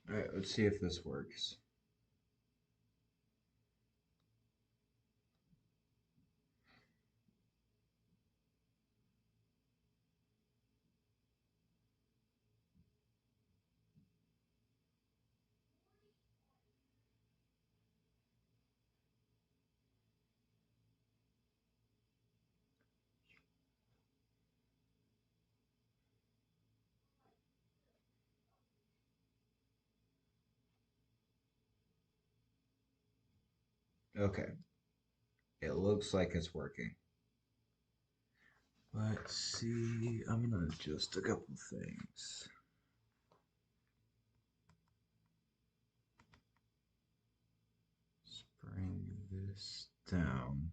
All right, let's see if this works. Okay, it looks like it's working. Let's see. I'm gonna adjust a couple things. Let's bring this down.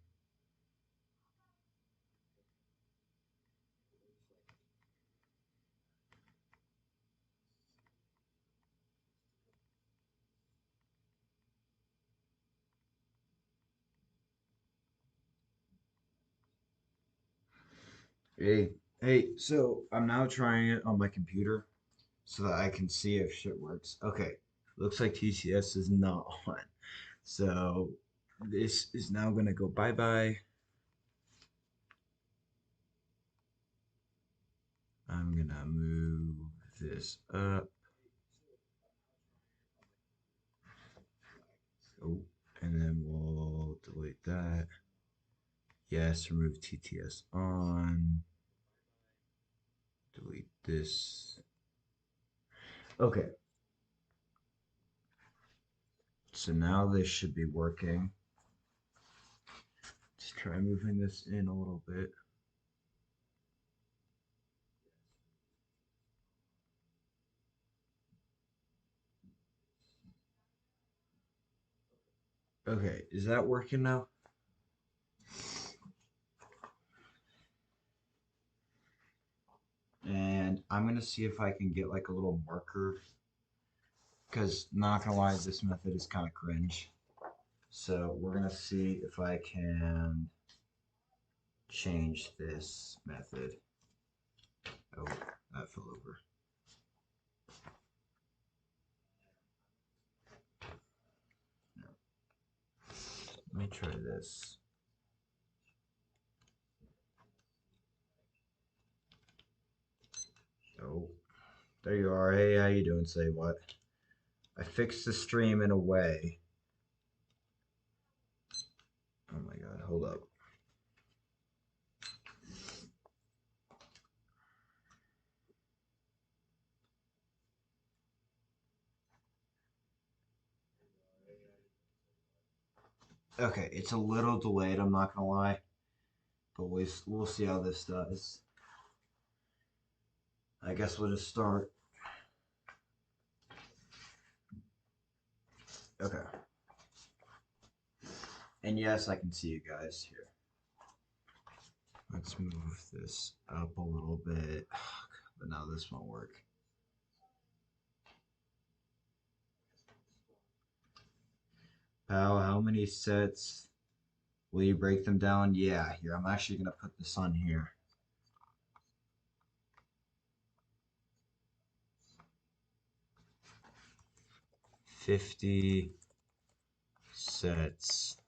Hey, hey, so I'm now trying it on my computer so that I can see if shit works. Okay, looks like TCS is not on. So this is now gonna go bye-bye. I'm gonna move this up. Oh, and then we'll delete that. Yes, remove TTS on. Delete this. Okay, so now this should be working. Let's try moving this in a little bit. Okay, is that working now? And I'm gonna see if I can get like a little marker, because not gonna lie, this method is kind of cringe. So we're gonna see if I can change this method. Oh, that fell over. No. Let me try this. Oh, there you are. Hey, how you doing? Say what? I fixed the stream in a way. Oh my god, hold up. Okay, it's a little delayed, I'm not gonna lie, but we'll see how this does. I guess we'll just start. Okay. And yes, I can see you guys here. Let's move this up a little bit, but now this won't work. Pal, how many sets will you break them down? Yeah, here, I'm actually gonna put this on here. 50 sets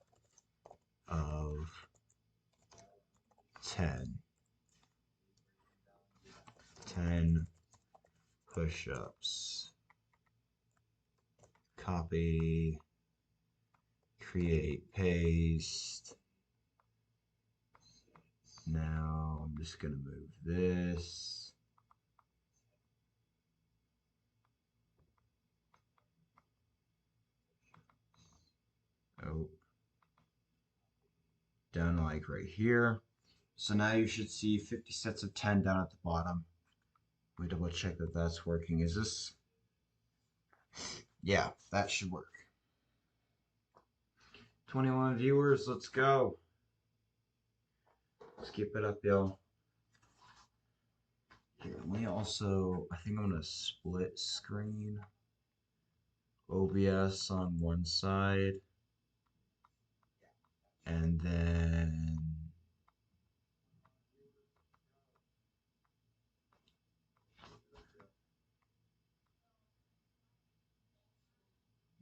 of 10. 10 push-ups. Copy, create, paste. Now I'm just gonna move this. Oh, down like right here. So now you should see 50 sets of 10 down at the bottom. We double check that that's working. Is this? Yeah, that should work. 21 viewers, let's go. Let's keep it up, y'all. Here, let me also, I think I'm gonna split screen OBS on one side and then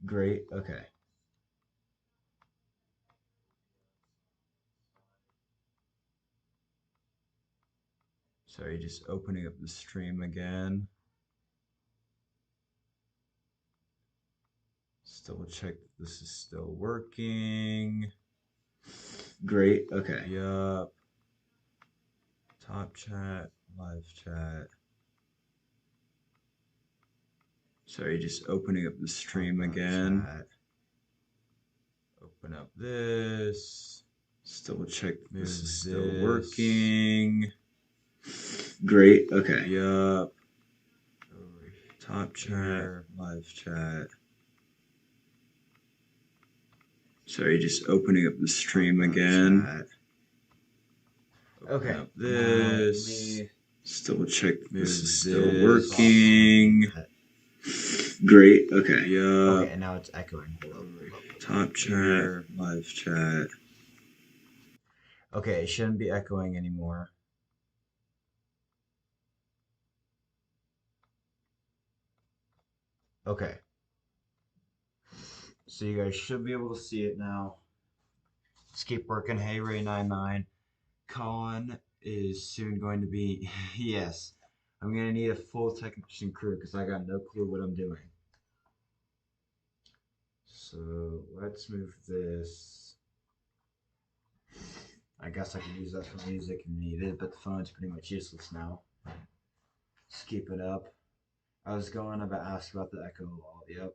Great. Okay. Sorry, just opening up the stream again. Still check that this is still working. Great. Okay. Yup. Top chat, live chat. Sorry, just opening up the stream again. Chat. Open up this. Still check that this is still working. Great. Okay. Yup. Top chat, live chat. Sorry, just opening up the stream again. Chat. Okay. Up this. Still check that this is still working. Great. Okay. Yeah. Okay, and now it's echoing. Hold up. Top chat, live chat. Okay, it shouldn't be echoing anymore. Okay. So you guys should be able to see it now. Let's keep working. Hey, Ray99. Colin is soon going to be. Yes. I'm going to need a full technician crew because I got no clue what I'm doing. So let's move this. I guess I can use that for music if needed, but the phone's pretty much useless now. Let's keep it up. I was going to ask about the echo wall. Yep.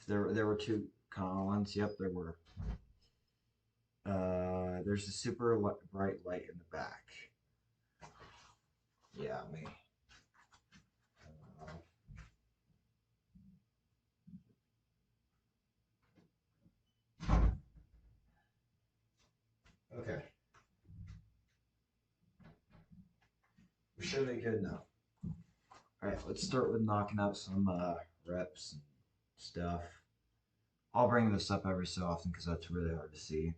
There were two Collins. Yep, there were. There's a super bright light in the back. Yeah, me. Okay. We should be good now. Alright, let's start with knocking out some reps and stuff. I'll bring this up every so often because that's really hard to see.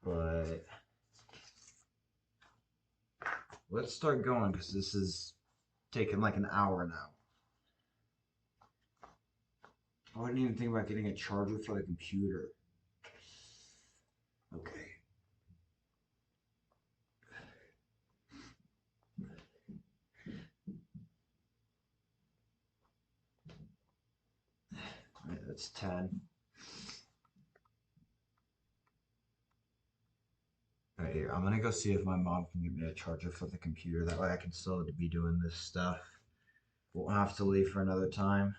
But let's start going because this is taking like an hour now. I didn't even think about getting a charger for the computer. Okay. Right, that's 10. Alright, here. I'm gonna go see if my mom can give me a charger for the computer. That way I can still be doing this stuff. Won't have to leave for another time.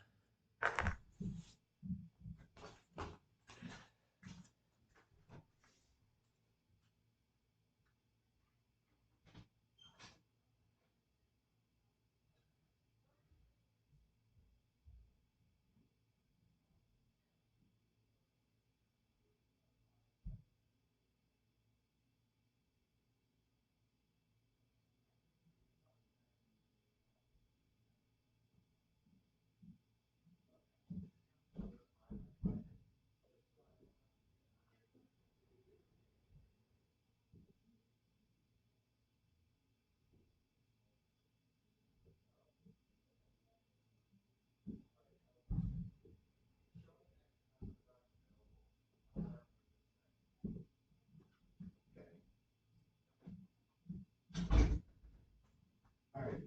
Alright.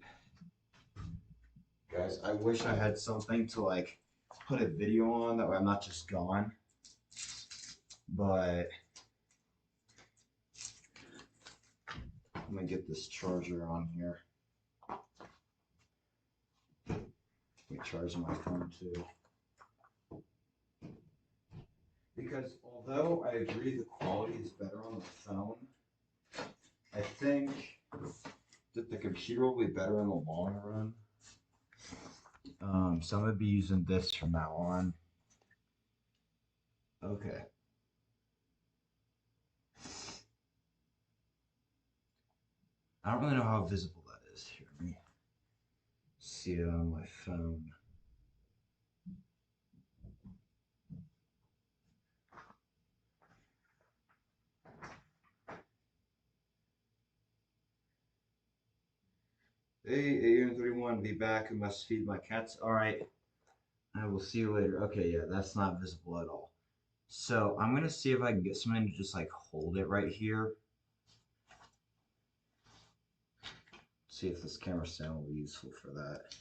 Guys, I wish I had something to like put a video on that way I'm not just gone. But I'm gonna get this charger on here. Let me charge my phone too. Because although I agree the quality is better on the phone, I think that the computer will be better in the long run. So I'm gonna be using this from now on. Okay. I don't really know how visible that is. Here, let me see it on my phone. Hey, 831, be back. I must feed my cats. All right. I will see you later. Okay, yeah, that's not visible at all. So I'm gonna see if I can get something to just like hold it right here. See if this camera stand will be useful for that.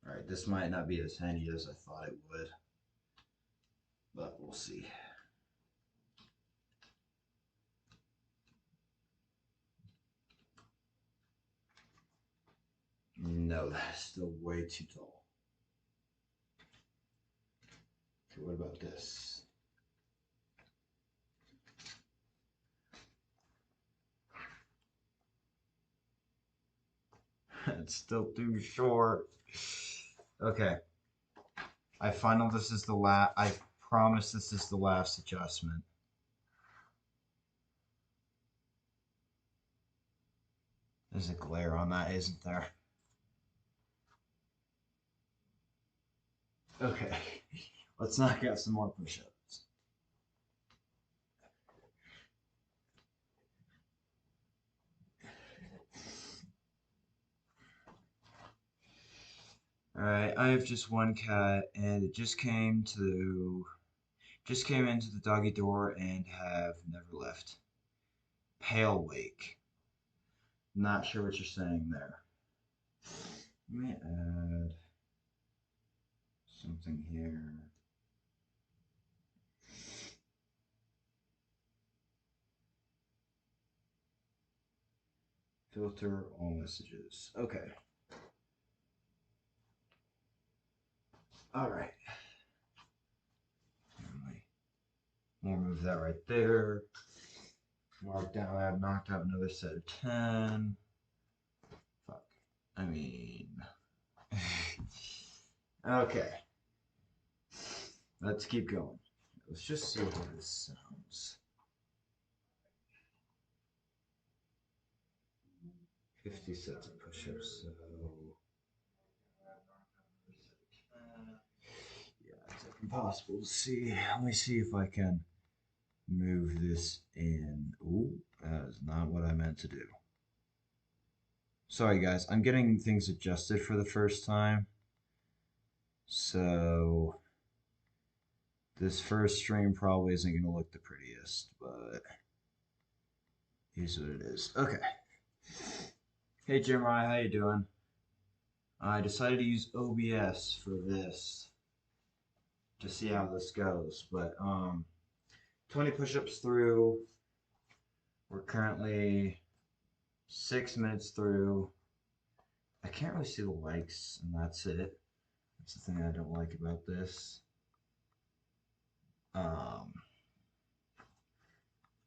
All right, this might not be as handy as I thought it would, but we'll see. No, that's still way too tall. Okay, what about this? It's still too short. Okay, this is the last. I promise this is the last adjustment. There's a glare on that, isn't there? Okay, let's knock out some more push-ups. All right, I have just one cat, and it just came into the doggy door and have never left. Pale wake. Not sure what you're saying there. Let me add something here. Filter all messages. Okay. All right. We'll move that right there. Mark down. I've knocked out another set of 10. Fuck. I mean. Okay. Let's keep going. Let's just see how this sounds. 50 sets of push-ups, so yeah, it's like impossible to see. Let me see if I can move this in. Ooh, that is not what I meant to do. Sorry guys, I'm getting things adjusted for the first time. So this first stream probably isn't going to look the prettiest, but here's what it is. Okay. Hey Jeremiah, how you doing? I decided to use OBS for this to see how this goes, but 20 push-ups through. We're currently 6 minutes through. I can't really see the likes, and that's it. That's the thing I don't like about this. Let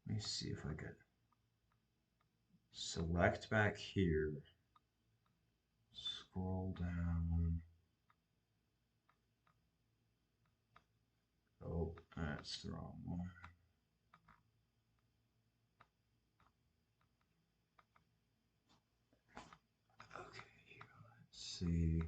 me see if I could select back here, scroll down. Oh, that's the wrong one. Okay, let's see.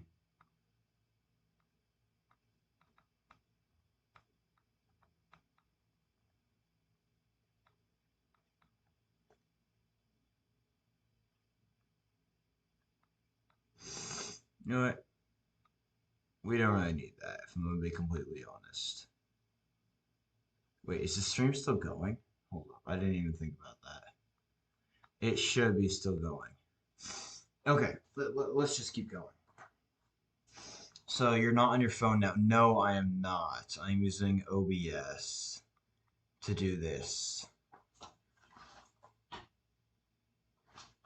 You know what? We don't really need that, if I'm going to be completely honest. Wait, is the stream still going? Hold up, I didn't even think about that. It should be still going. Okay, let's just keep going. So you're not on your phone now? No, I am not. I'm using OBS to do this.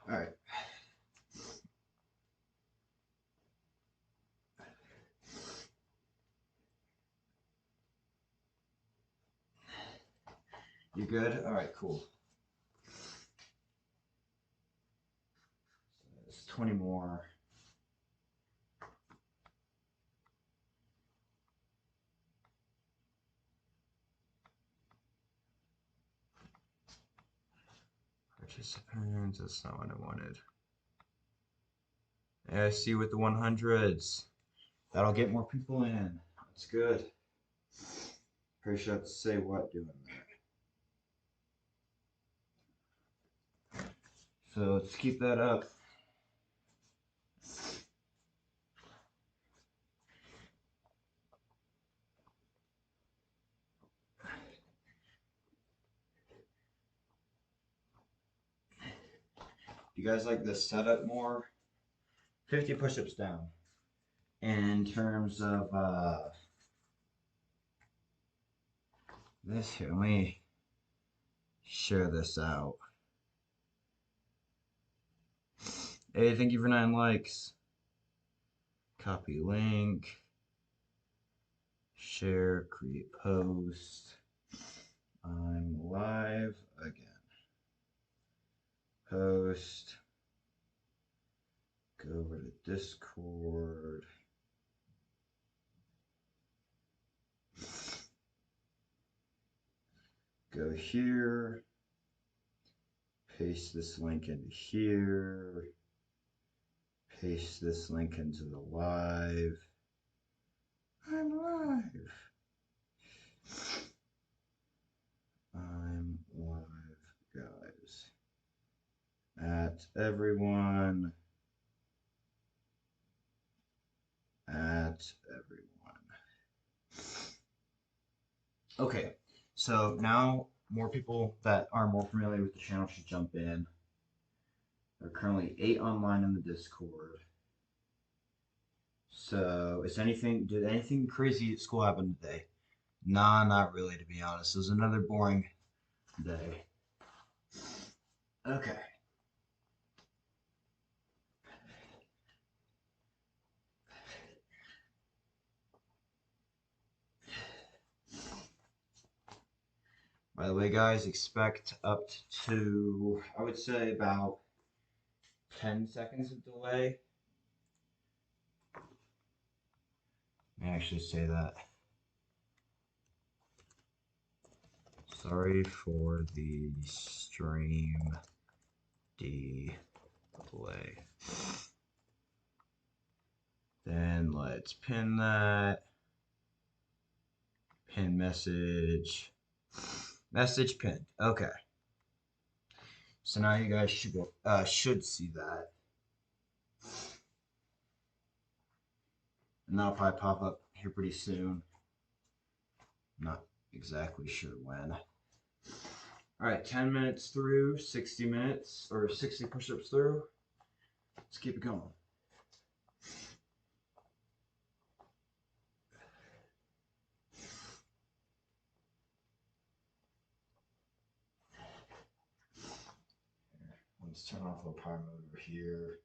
All right. You good? All right, cool. So it's 20 more. Participants, that's not what I wanted. Yeah, I see you with the 100s. That'll get more people in. That's good. Pretty sure I have to say what doing that. So let's keep that up. You guys like this setup more? 50 push-ups down. In terms of this here, let me share this out. Hey, thank you for 9 likes. Copy link. Share, create post. I'm live again. Post. Go over to Discord. Go here. Paste this link into here. Paste this link into the live. I'm live. I'm live, guys. At everyone. At everyone. Okay, so now more people that are more familiar with the channel should jump in. There are currently 8 online in the Discord. So, did anything crazy at school happen today? Nah, not really, to be honest. It was another boring day. Okay. By the way, guys, expect up to, I would say, about 10 seconds of delay. Let me actually say that. Sorry for the stream delay. Then let's pin that. Pin message. Message pinned. Okay. So now you guys should see that. And that'll probably pop up here pretty soon. Not exactly sure when. All right, 10 minutes through, 60 minutes, or 60 push-ups through. Let's keep it going. Let's turn off the power mode over here.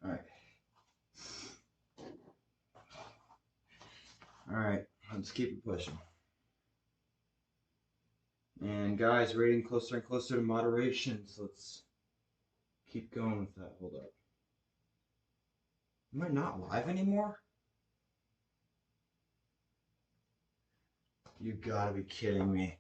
All right. All right, let's keep it pushing. And guys, we're getting closer and closer to moderation, so let's keep going with that. Hold up. Am I not live anymore? You gotta be kidding me.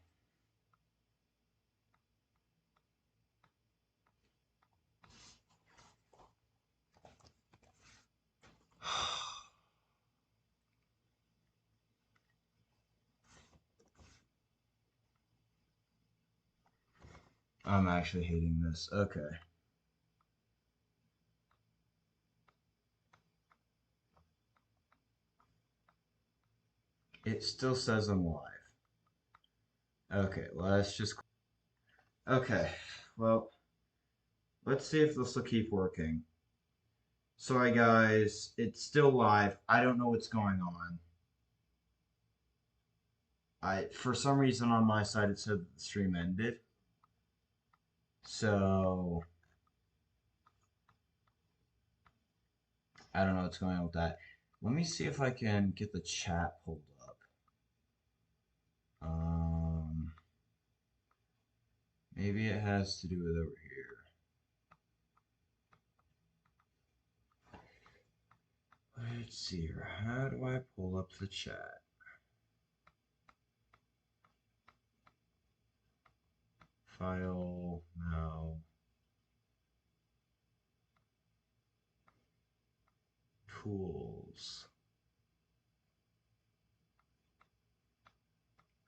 I'm actually hating this. Okay. It still says I'm live. Okay, let's just. Okay, well, let's see if this will keep working. Sorry, guys, it's still live. I don't know what's going on. For some reason on my side it said the stream ended. So I don't know what's going on with that. Let me see if I can get the chat pulled up. Maybe it has to do with over here. Let's see here. How do I pull up the chat? File now. Tools.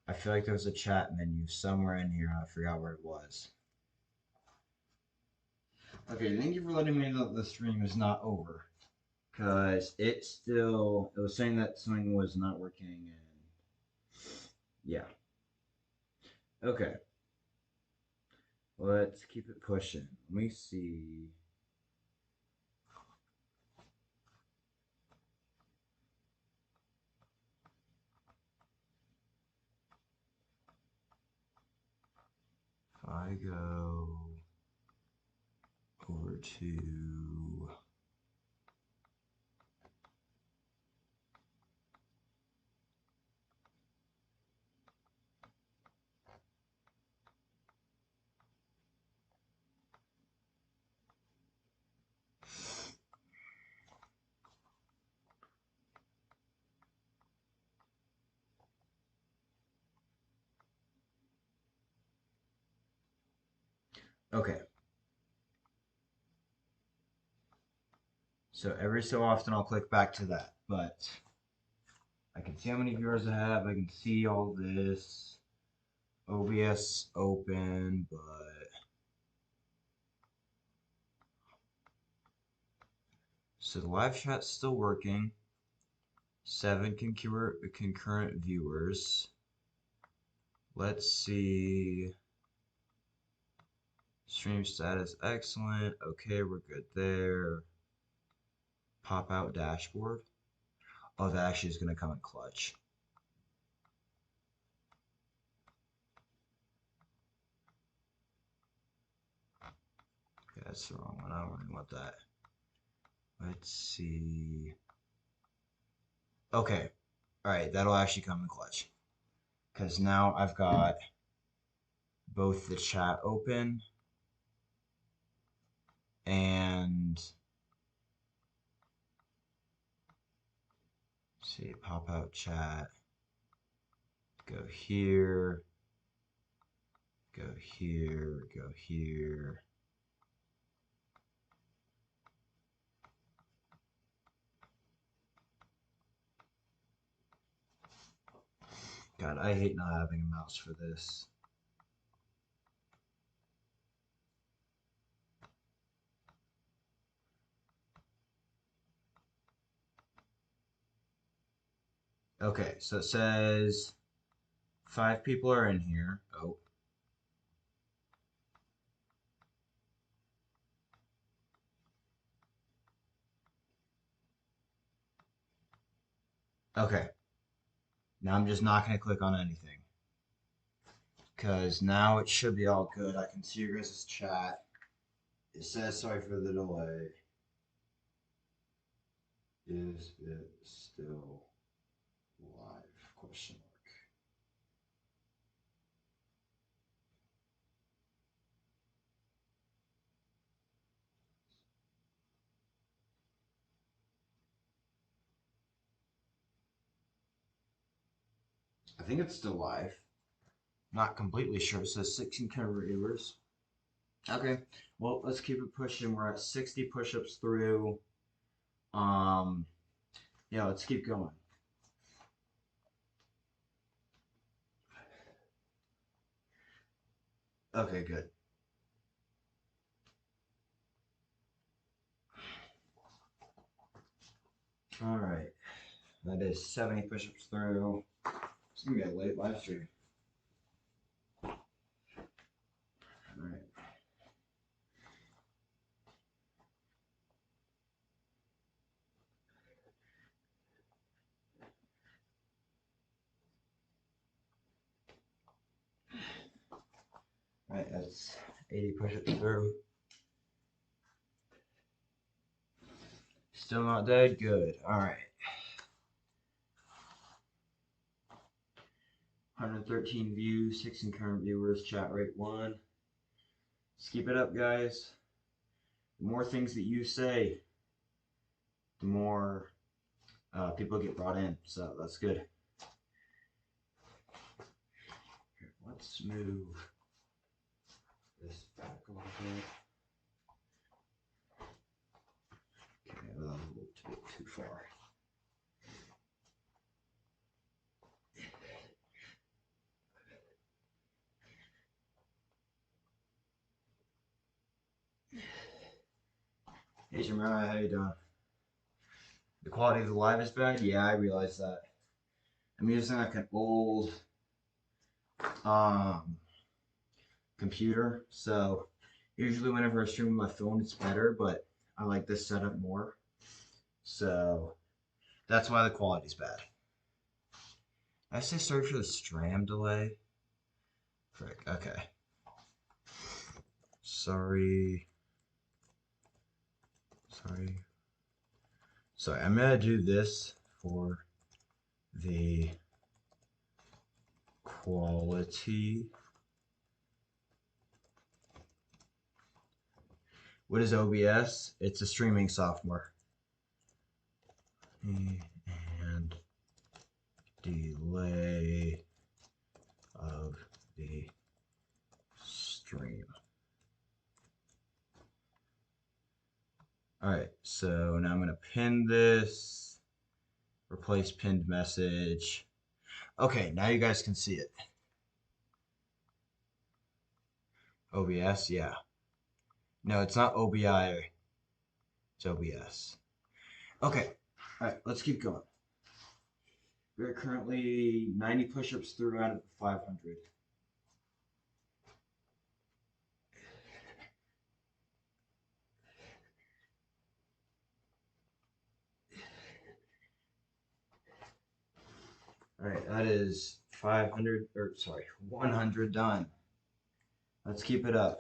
I feel like there was a chat menu somewhere in here. I forgot where it was. Okay, thank you for letting me know that the stream is not over. Because it was saying that something was not working. And yeah. Okay. Let's keep it pushing. Let me see. If I go over to okay. So every so often I'll click back to that, but I can see how many viewers I have. I can see all this. OBS open, but so the live chat's still working. 7 concurrent viewers. Let's see. Stream status excellent. Okay, we're good there. Pop out dashboard. Oh, that actually is going to come in clutch. Okay, that's the wrong one. I don't really want that. Let's see. Okay. All right, that'll actually come in clutch. Because now I've got both the chat open and see, pop out chat. Go here. Go here. Go here. God, I hate not having a mouse for this. Okay, so it says 5 people are in here. Oh. Okay. Now I'm just not going to click on anything. Because now it should be all good. I can see your guys' chat. It says sorry for the delay. Is it still live? Question mark. I think it's still live. Not completely sure. It says 16 viewers. Okay. Well, let's keep it pushing. We're at 60 push-ups through. Yeah, let's keep going. Okay, good. All right. That is 70 push-ups through. It's gonna be a late live stream. All right. All right, that's 80 push-ups through. Still not dead? Good. All right. 113 views, 6 concurrent viewers, chat rate 1. Let's keep it up, guys. The more things that you say, the more people get brought in. So that's good. Let's move this back a little bit. Okay, that was a little bit too far. Hey, Jamara, how you doing? The quality of the live is bad? Yeah, I realize that. I'm using like an old um, computer, so usually whenever I stream on my phone, it's better, but I like this setup more. So that's why the quality's bad. I say sorry for the stream delay. Frick, okay. Sorry. Sorry, I'm gonna do this for the quality. What is OBS? It's a streaming software. And delay of the stream. All right, so now I'm gonna pin this, replace pinned message. Okay, now you guys can see it. OBS, yeah. No, it's not OBI, it's OBS. Okay, all right, let's keep going. We're currently 90 push-ups through out of 500. All right, that is 500, or sorry, 100 done. Let's keep it up.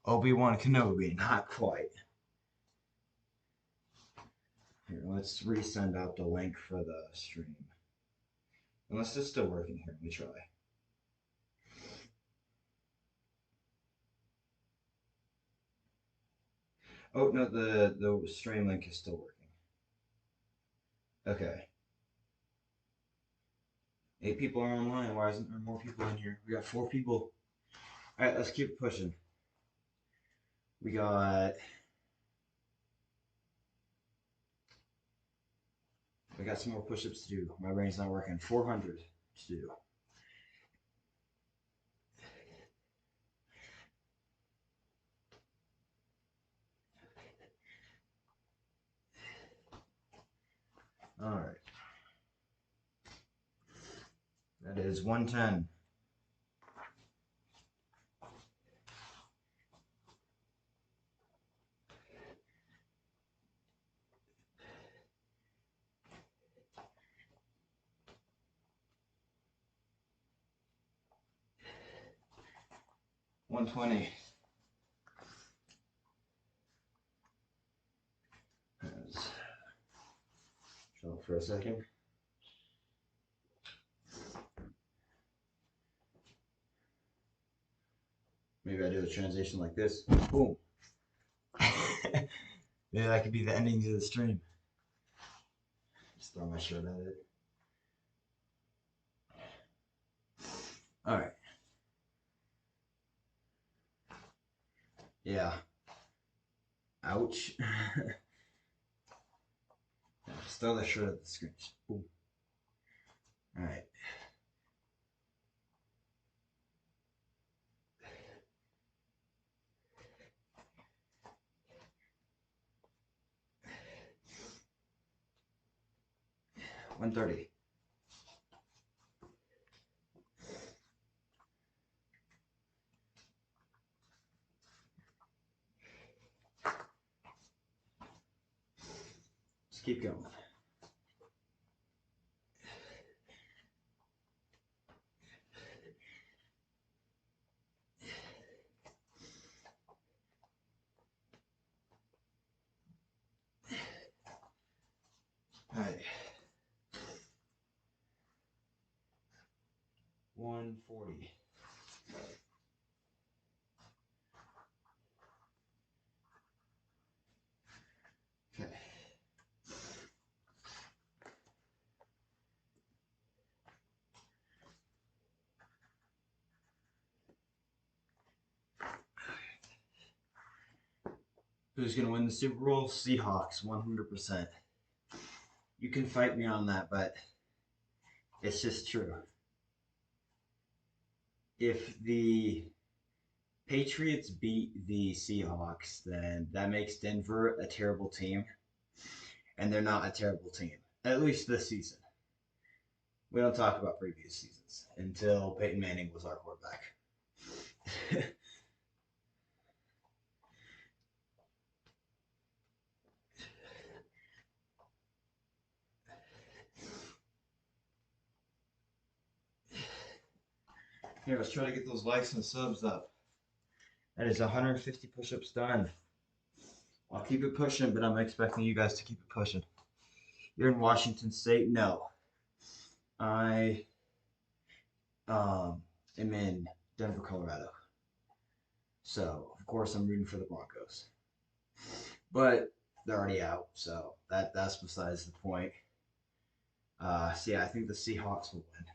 Obi-Wan Kenobi, not quite. Here, let's resend out the link for the stream. Unless it's still working here, let me try. Oh, no, the stream link is still working. Okay. 8 people are online. Why isn't there more people in here? We got 4 people. All right, let's keep pushing. We got some more push-ups to do. My brain's not working. 400 to do. All right. That is 110. $120. Chill for a second. Maybe I do a transition like this. Boom. Maybe that could be the ending to the stream. Just throw my shirt at it. All right. Yeah. Ouch. Just throw the shirt at the screen. Boom. All right. $130. Let's keep going. All right. 140. Okay. Who's going to win the Super Bowl? Seahawks, 100%. You can fight me on that, but it's just true. If the Patriots beat the Seahawks, then that makes Denver a terrible team, and they're not a terrible team, at least this season. We don't talk about previous seasons until Peyton Manning was our quarterback. Here, let's try to get those likes and subs up. That is 150 push-ups done. I'll keep it pushing, but I'm expecting you guys to keep it pushing. You're in Washington State? No. I am in Denver, Colorado. So, of course, I'm rooting for the Broncos. But they're already out, so that's besides the point. So yeah, I think the Seahawks will win.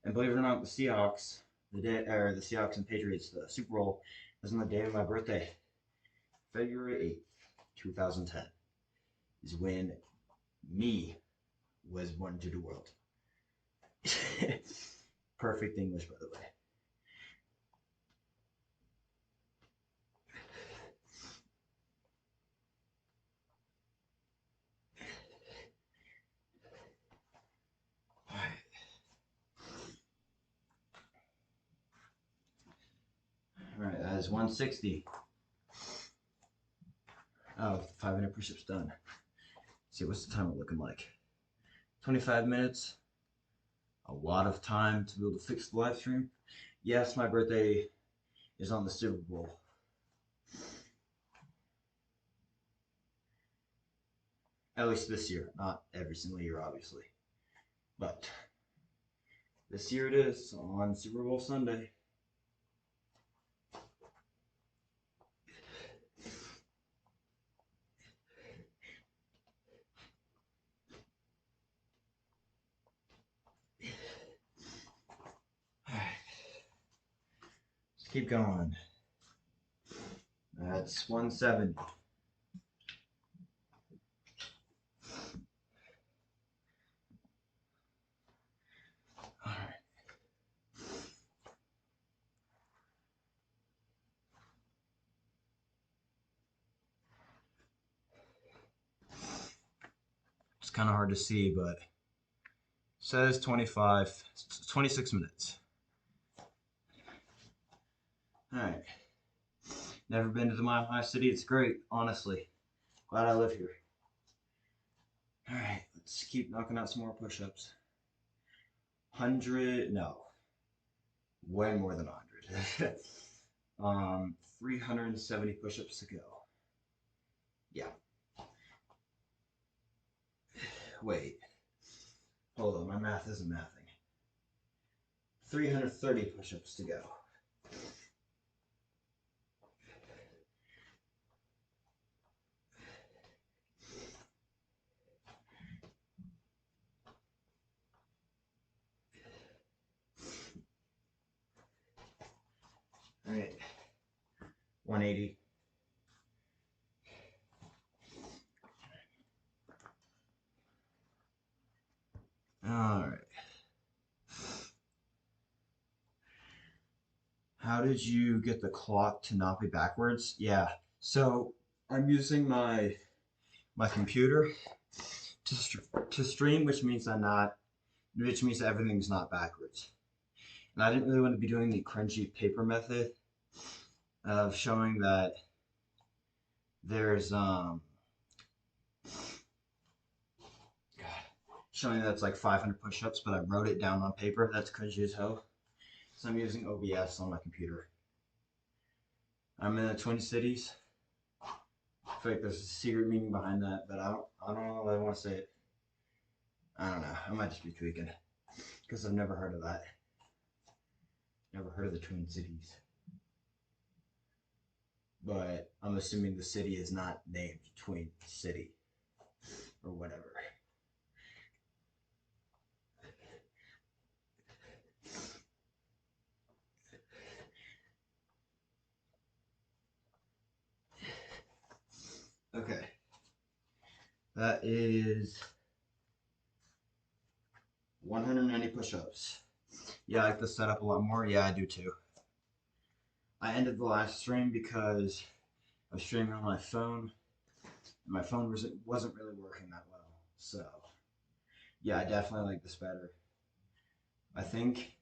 And believe it or not, the Seahawks, the Seahawks and Patriots, the Super Bowl is on the day of my birthday, February 8th, 2010, is when me was born to the world. Perfect English, by the way. All right, that is 160. Oh, 500 push-ups done. Let's see, what's the timer looking like? 25 minutes. A lot of time to be able to fix the live stream. Yes, my birthday is on the Super Bowl. At least this year, not every single year, obviously. But this year it is on Super Bowl Sunday. Let's keep going. That's 170. All right. It's kind of hard to see, but it says 26 minutes. All right. Never been to the Mile High City. It's great, honestly. Glad I live here. All right, let's keep knocking out some more push-ups. 100, no, way more than 100. 370 push-ups to go. Yeah. Wait. Hold on, my math isn't mathing. 330 push-ups to go. All right. 180. All right. How did you get the clock to not be backwards? Yeah. So I'm using my computer to stream, which means that everything's not backwards. And I didn't really want to be doing the cringy paper method of showing that there's showing that it's like 500 push-ups, but I wrote it down on paper. That's cringy as hell. So I'm using OBS on my computer. I'm in the Twin Cities. I feel like there's a secret meaning behind that, but I don't know if I want to say it. I don't know. I might just be tweaking because I've never heard of that. Never heard of the Twin Cities. But I'm assuming the city is not named Twin City or whatever. That is 190 push-ups. Yeah, I like the setup a lot more. Yeah, I do too. I ended the last stream because I was streaming on my phone, and my phone wasn't really working that well. So yeah, I definitely like this better. I think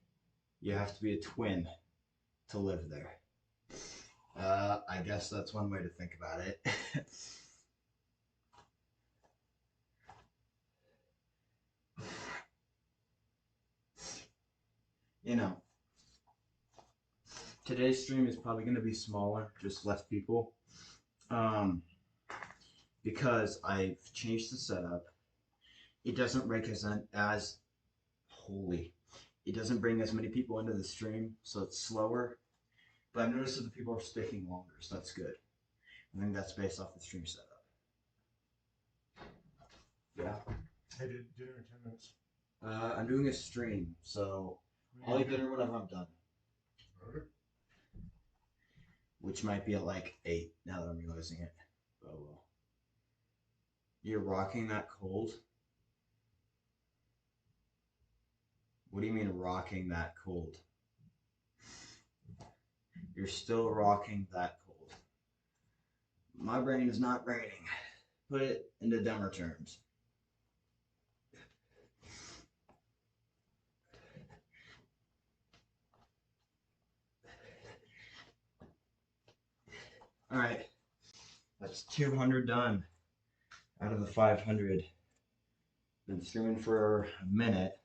you have to be a twin to live there. I guess that's one way to think about it. You know, today's stream is probably going to be smaller, just less people, um, because I've changed the setup. It doesn't represent as holy. It doesn't bring as many people into the stream, so it's slower. But I've noticed that the people are sticking longer, so that's good. I think that's based off the stream setup. Yeah. I did dinner in 10 minutes. I'm doing a stream, so I'll eat dinner whenever I'm done. Okay. Which might be at like 8 now that I'm realizing it. Oh well. You're rocking that cold? What do you mean rocking that cold? You're still rocking that cold. My brain is not braining. Put it into dumber terms. All right. That's 200 done out of the 500. Been streaming for a minute.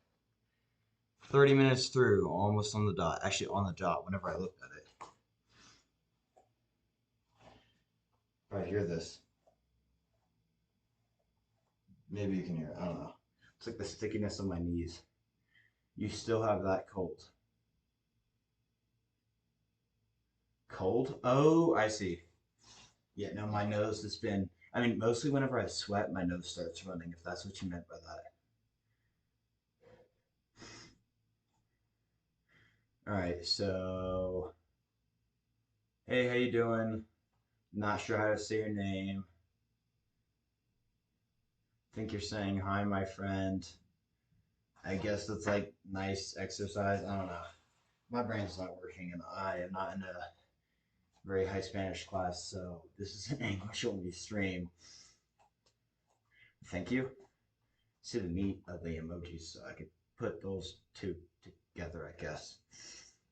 30 minutes through, almost on the dot. Actually, on the dot whenever I looked at it. If I hear this, maybe you can hear it. I don't know. It's like the stickiness of my knees. You still have that cold. Cold? Oh, I see. Yeah, no, my nose has been. I mean, mostly whenever I sweat, my nose starts running, if that's what you meant by that. All right, so. Hey, how you doing? Not sure how to say your name. Think you're saying hi, my friend. I guess that's like nice exercise. I don't know. My brain's not working, and I am not in a very high Spanish class, so this is an English only stream. Thank you. See the meat of the emojis, so I could put those two together, I guess.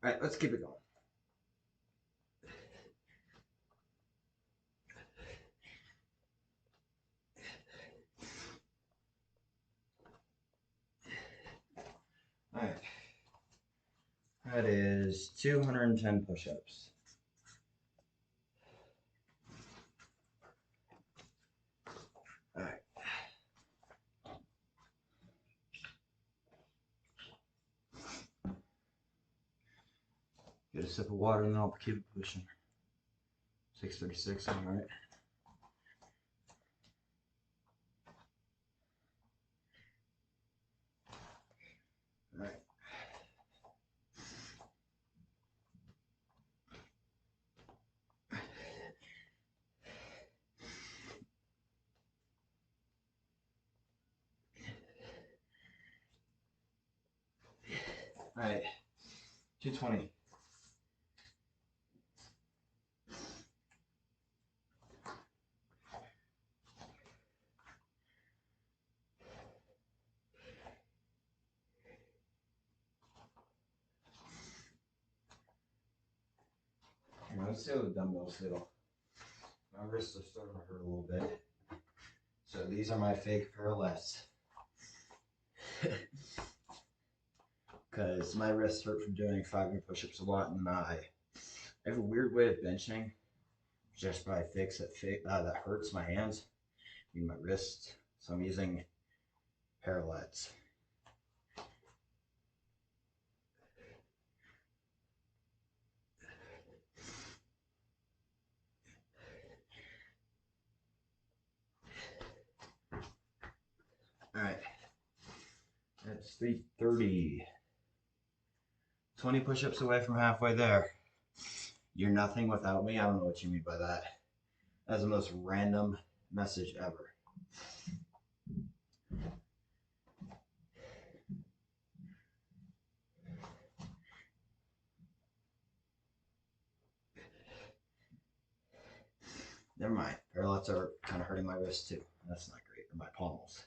All right, let's keep it going. All right. That is 210 push-ups. All right. Get a sip of water and then I'll keep it pushing. 6:36, all right. All right. All right. 220. Here, let's see how the dumbbells feel. My wrists are starting to hurt a little bit. So these are my fake parallettes. Because my wrists hurt from doing 500 push-ups a lot, and I have a weird way of benching, just by fix that hurts my hands, I mean my wrists. So I'm using parallettes. All right, that's 330. 20 push-ups away from halfway there. You're nothing without me. I don't know what you mean by that. That's the most random message ever. it's are kind of hurting my wrist too. That's not great. Or my palms.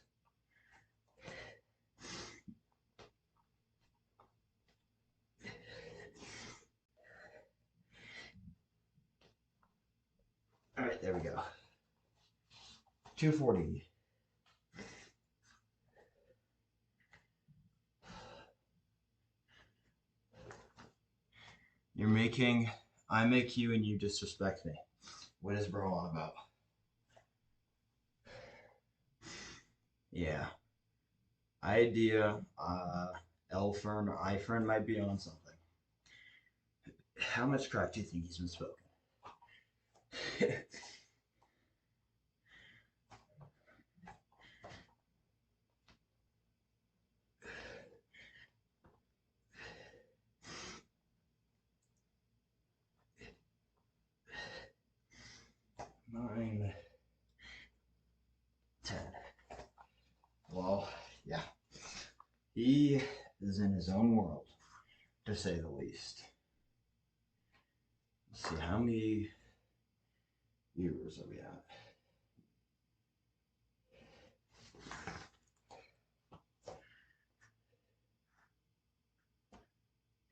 All right, there we go. 240. You're making, I make you and you disrespect me. What is bro on about? Yeah. Idea, L-Fern or I-Fern might be on something. How much crap do you think he's been spoken? 9, 10. Well, yeah. He is in his own world, to say the least. Let's see, how many viewers are we at?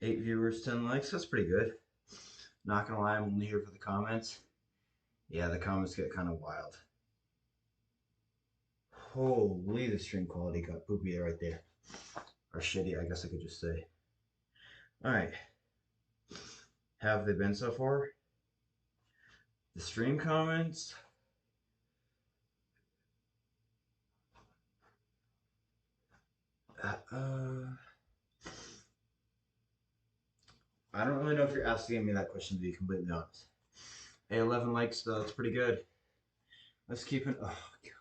8 viewers, 10 likes. That's pretty good. Not gonna lie, I'm only here for the comments. Yeah, the comments get kind of wild. Holy, the stream quality got poopy right there. Or shitty, I guess I could just say. Alright. Have they been so far? The stream comments. I don't really know if you're asking me that question, to be completely honest. Hey, 11 likes though, it's pretty good. Let's keep it. Oh, God.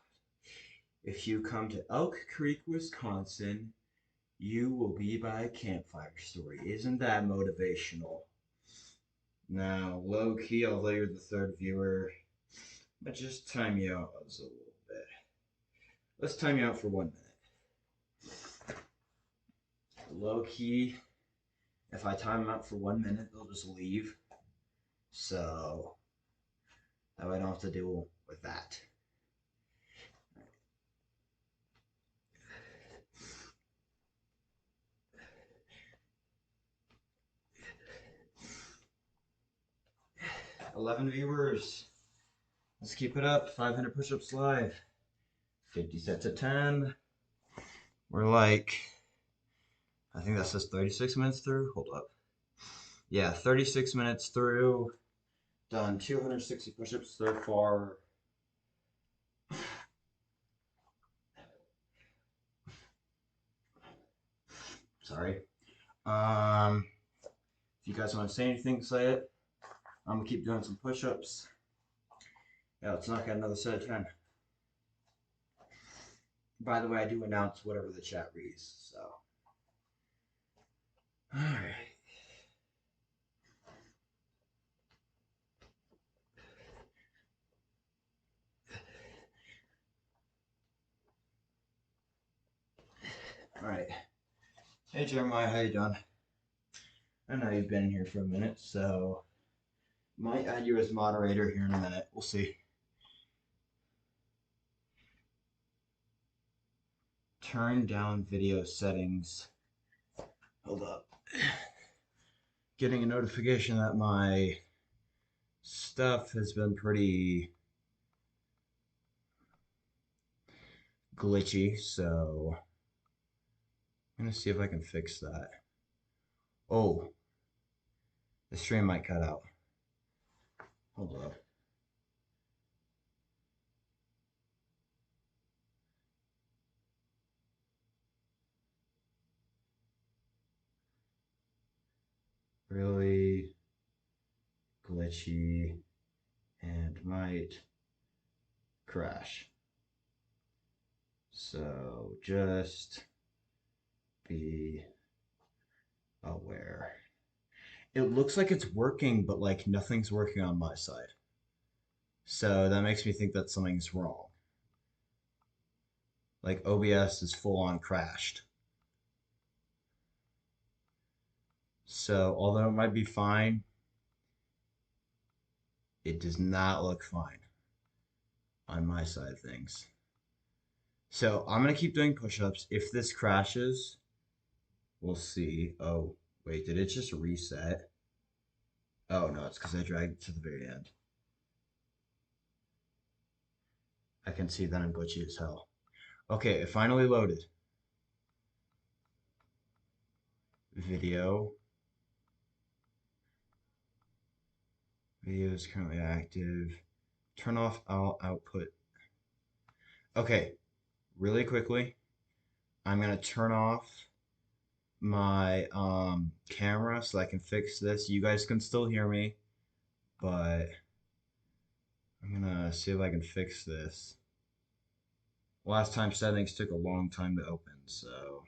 If you come to Elk Creek, Wisconsin, you will be by a campfire story. Isn't that motivational? Now, low key, although you're the third viewer, but just time you out a little bit. Let's time you out for 1 minute. Low key, if I time them out for 1 minute, they'll just leave. So that way I don't have to deal with that. 11 viewers. Let's keep it up. 500 push-ups live. 50 sets of 10. We're like, I think that says 36 minutes through. Hold up. Yeah, 36 minutes through. Done 260 push-ups so far. Sorry. If you guys want to say anything, say it. I'm gonna keep doing some push-ups. Yeah, let's knock out another set of 10. By the way, I do announce whatever the chat reads, so. Alright. Alright. Hey Jeremiah, how you doing? I know you've been in here for a minute, so might add you as moderator here in a minute. We'll see. Turn down video settings. Hold up. Getting a notification that my stuff has been pretty glitchy, so I'm gonna see if I can fix that. Oh, the stream might cut out. Hold up. Really glitchy and might crash. So just be aware. It looks like it's working, but like nothing's working on my side. So that makes me think that something's wrong. Like OBS is full on crashed. So although it might be fine, it does not look fine. on my side of things. So I'm gonna keep doing push-ups. If this crashes, we'll see. Oh, wait, did it just reset? Oh no, it's because I dragged it to the very end. I can see that I'm glitchy as hell. Okay, it finally loaded. Video. Video is currently active. Turn off all output. Okay, really quickly, I'm gonna turn off my camera so I can fix this. You guys can still hear me, but I'm gonna see if I can fix this. Last time settings took a long time to open, so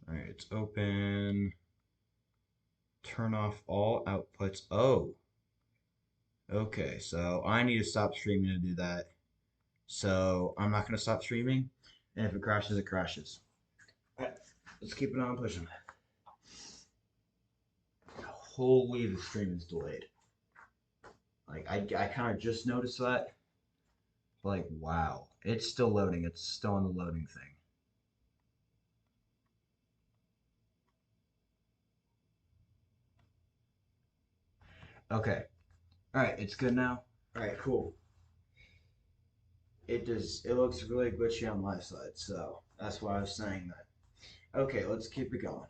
alright, it's open. Turn off all outputs. Oh, okay, so I need to stop streaming to do that. So I'm not gonna stop streaming, and if it crashes, it crashes. Alright, let's keep it on pushing. Holy, the stream is delayed. Like I kind of just noticed that. Like wow, it's still loading. It's still on the loading thing. Okay. All right, it's good now. All right, cool. It does. It looks really glitchy on my side, so that's why I was saying that. Okay, let's keep it going.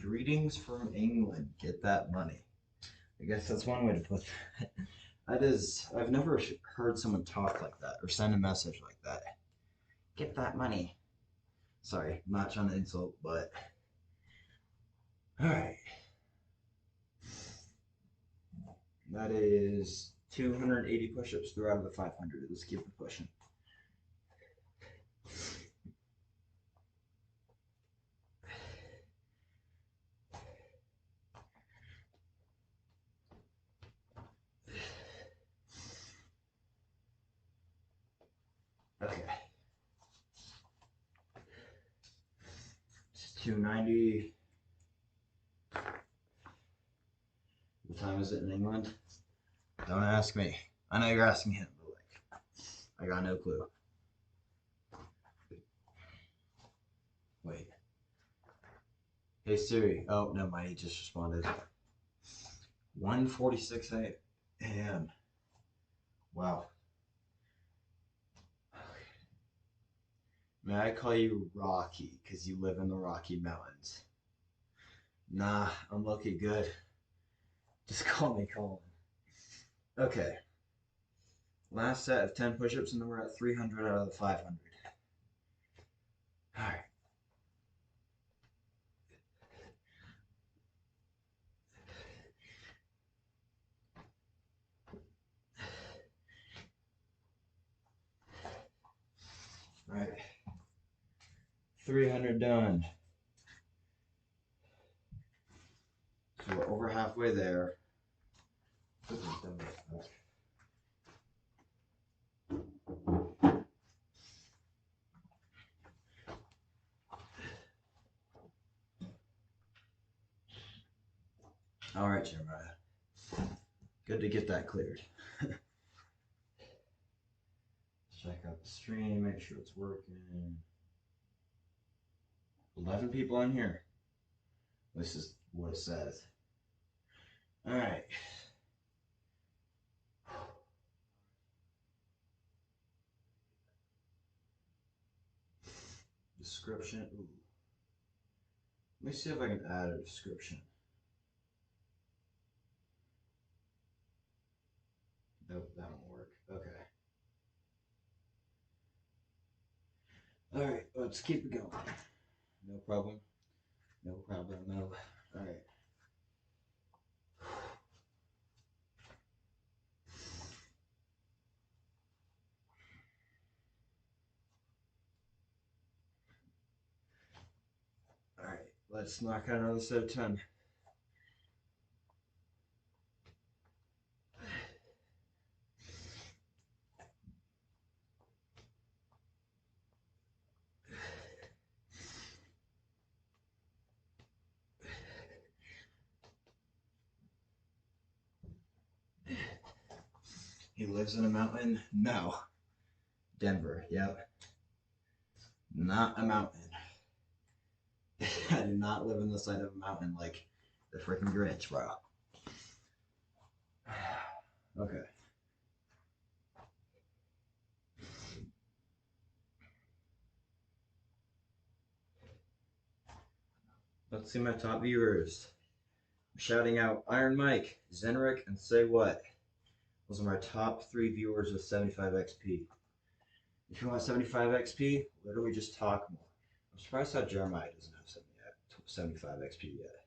Greetings from England. Get that money. I guess that's one way to put that. That is. I've never heard someone talk like that or send a message like that. Get that money. Sorry, I'm not trying to insult, but all right. That is 280 push-ups through out of the 500. Let's keep it pushing. Okay. It's 290. What time is it in England? Don't ask me. I know you're asking him, but like, I got no clue. Wait. Hey Siri. Oh no, my he just responded. 1:46 a.m. Wow. May I call you Rocky because you live in the Rocky Mountains? Nah, I'm looking good. Just call me Colin. Okay. Last set of 10 push-ups and then we're at 300 out of the 500. All right. All right. 300 done. So we're over halfway there. All right, Jeremiah. Good to get that cleared. Check out the stream, make sure it's working. 11 people on here. This is what it says. All right. Description. Ooh. Let me see if I can add a description. Nope, that won't work. Okay. All right, let's keep it going. No problem. No problem. No. All right. All right. Let's knock out another set of 10. He lives in a mountain? No. Denver, yep. Not a mountain. I do not live in the side of a mountain like the freaking Grinch, bro. Okay. Let's see my top viewers. I'm shouting out Iron Mike, Zenric, and Say What. Those are my top 3 viewers with 75 XP. If you want 75 XP, literally just talk more. I'm surprised how Jeremiah doesn't have 75 XP yet.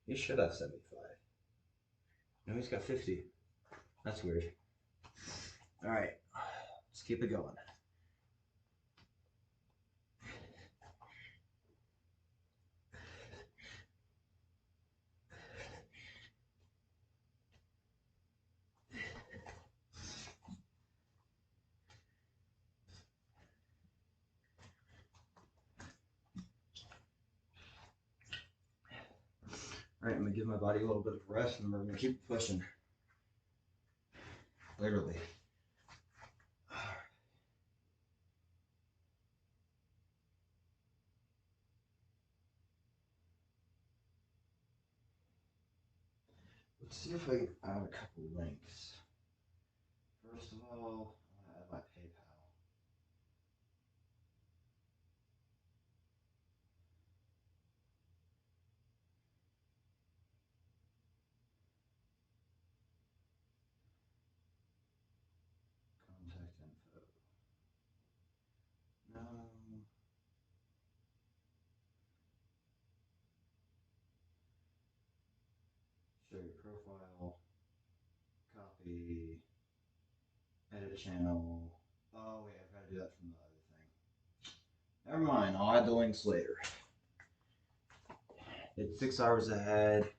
He should have 75. No, he's got 50. That's weird. Alright, let's keep it going. Alright, I'm gonna give my body a little bit of rest and we're gonna keep pushing. Literally. Let's see if I can add a couple links. First of all, I'm gonna add my PayPal. Contact info. No. Show your profile. Copy. Edit channel. Oh wait, I've got to do that from the other thing. Never mind, I'll add the links later. It's 6 hours ahead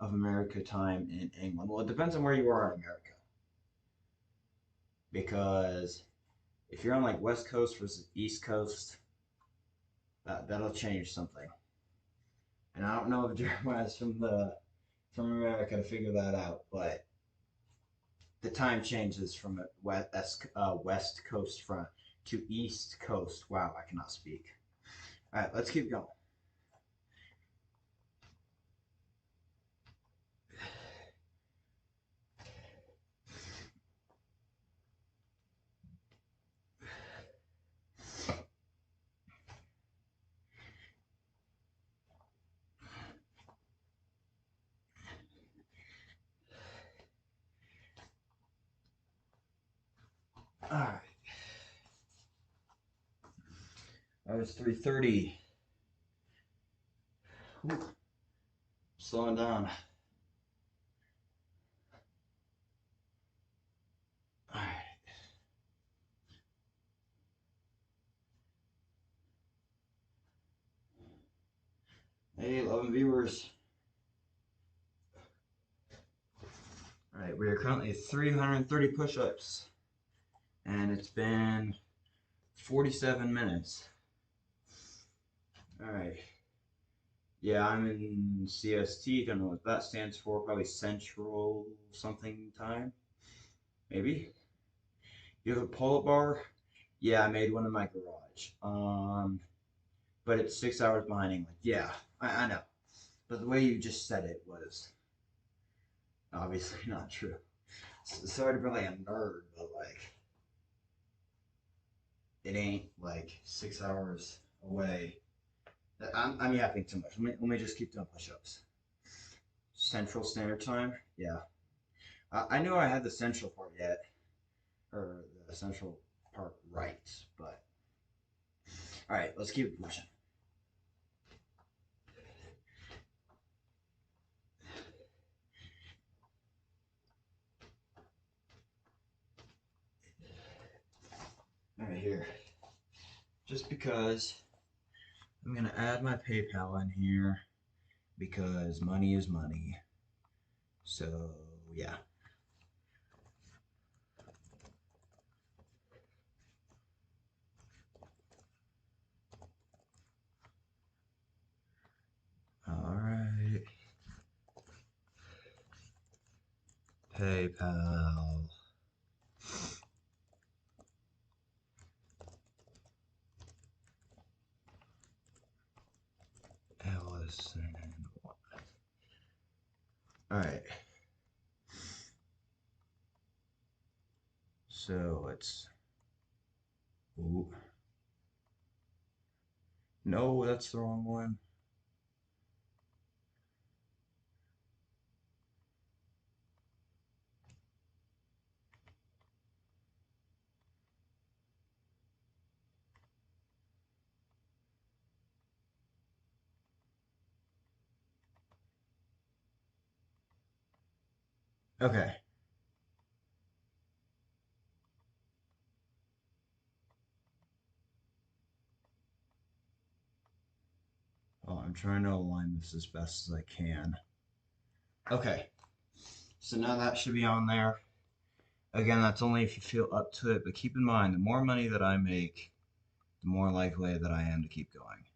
of America time in England. Well, it depends on where you are in America. Because if you're on like West Coast versus East Coast, that'll change something. And I don't know if Jeremiah's from America to figure that out, but the time changes from West Coast front to East Coast. Wow, I cannot speak. All right, let's keep going. All right. That was 3:30. Slowing down. All right. Hey, 11 viewers. All right, we are currently at 330 push-ups, and it's been 47 minutes. All right. Yeah, I'm in CST. Don't know what that stands for. Probably Central something time. Maybe. You have a pull-up bar? Yeah, I made one in my garage. But it's 6 hours behind England. Yeah, I know. But the way you just said it was obviously not true. Sorry to be like a nerd, but like it ain't like 6 hours away. I'm yapping too much. Let me just keep doing push-ups. Central Standard Time? Yeah. I knew I had the central part yet, or the central part right, but all right, let's keep pushing. All right, here. Just because I'm gonna add my PayPal in here because money is money. So yeah. All right. PayPal. Allison. All right. So let's. Ooh. No, that's the wrong one. Okay. Well, I'm trying to align this as best as I can. Okay. So now that should be on there. Again, that's only if you feel up to it, but keep in mind, the more money that I make, the more likely that I am to keep going.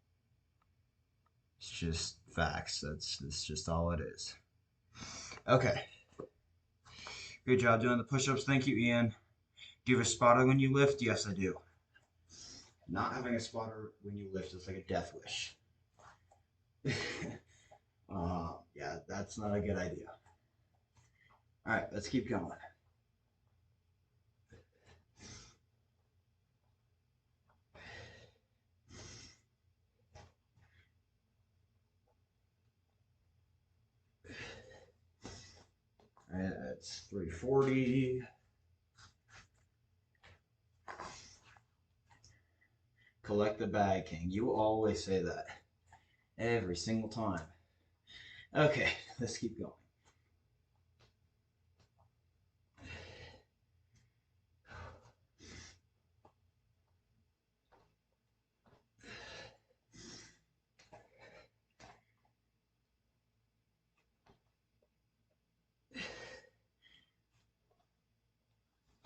It's just facts. That's just all it is. Okay. Good job doing the push-ups. Thank you, Ian. Do you have a spotter when you lift? Yes, I do. Not having a spotter when you lift is like a death wish. Yeah, that's not a good idea. All right, let's keep going. All right, that's 340. Collect the bag, King. You always say that. Every single time. Okay, let's keep going.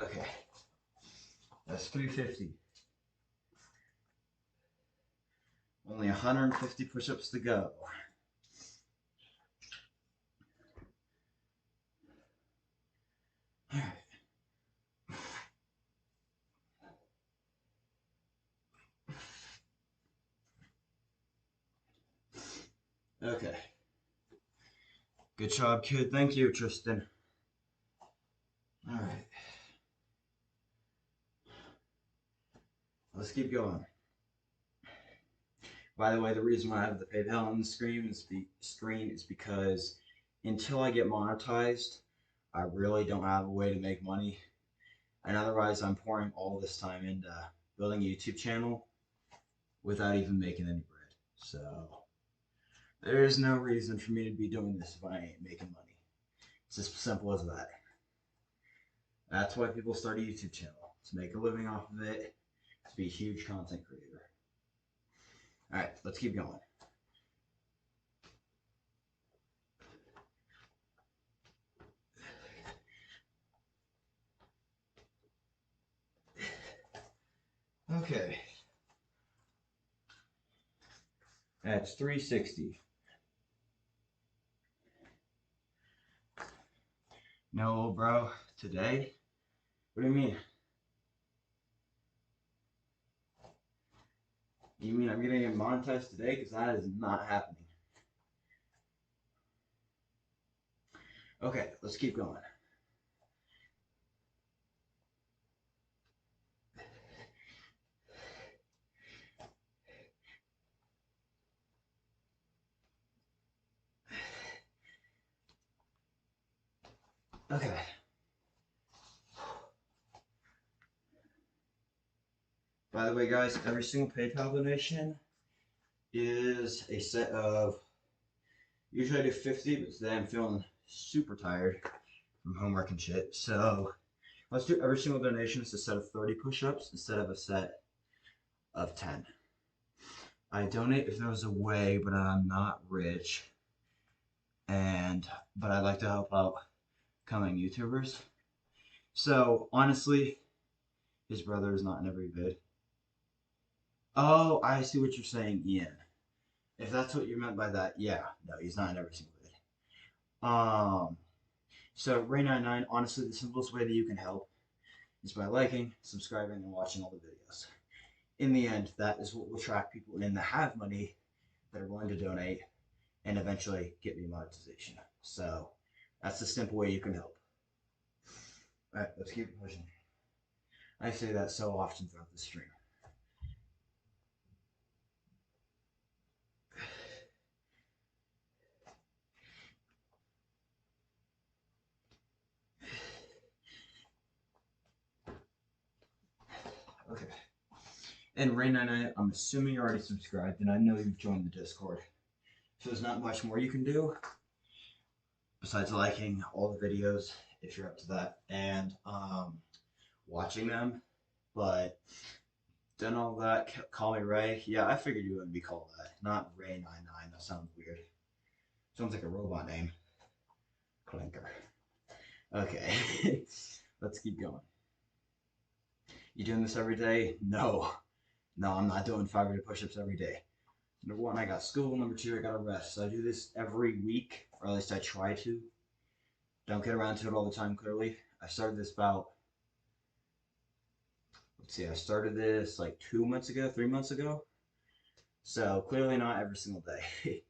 Okay, that's 350. Only 150 push-ups to go. All right. Okay. Good job, kid. Thank you, Tristan. All right. Let's keep going. By the way, the reason why I have the PayPal on the screen is because until I get monetized, I really don't have a way to make money. And otherwise, I'm pouring all this time into building a YouTube channel without even making any bread. So there's no reason for me to be doing this if I ain't making money. It's as simple as that. That's why people start a YouTube channel, to make a living off of it, to be a huge content creator. All right, let's keep going. Okay. That's 360. No, bro. Today? What do you mean? You mean I'm gonna get monetized today? Because that is not happening. Okay, let's keep going. Okay. By the way, guys, every single PayPal donation is a set of. Usually I do 50, but today I'm feeling super tired from homework and shit. So let's do every single donation is a set of 30 push-ups instead of a set of 10. I donate if there was a way, but I'm not rich. But I'd like to help out coming YouTubers. So honestly, his brother is not in every vid. Oh, I see what you're saying, Ian. If that's what you meant by that, yeah, no, he's not in every single vid. Um, So Ray99, honestly, the simplest way that you can help is by liking, subscribing, and watching all the videos. In the end, that is what will attract people in that have money that are willing to donate and eventually get me monetization. So that's the simple way you can help. All right, let's keep pushing. I say that so often throughout the stream. Okay. And Ray99, I'm assuming you're already subscribed, and I know you've joined the Discord. So there's not much more you can do besides liking all the videos if you're up to that and watching them. But done all that, call me Ray. Yeah, I figured you wouldn't be called that. Not Ray99. That sounds weird. Sounds like a robot name. Clinker. Okay. Let's keep going. You doing this every day? No. No, I'm not doing 500 push-ups every day. Number one, I got school. Number two, I got to rest. So I do this every week, or at least I try to. Don't get around to it all the time, clearly. I started this about, let's see, I started this like 2 months ago, 3 months ago. So clearly not every single day.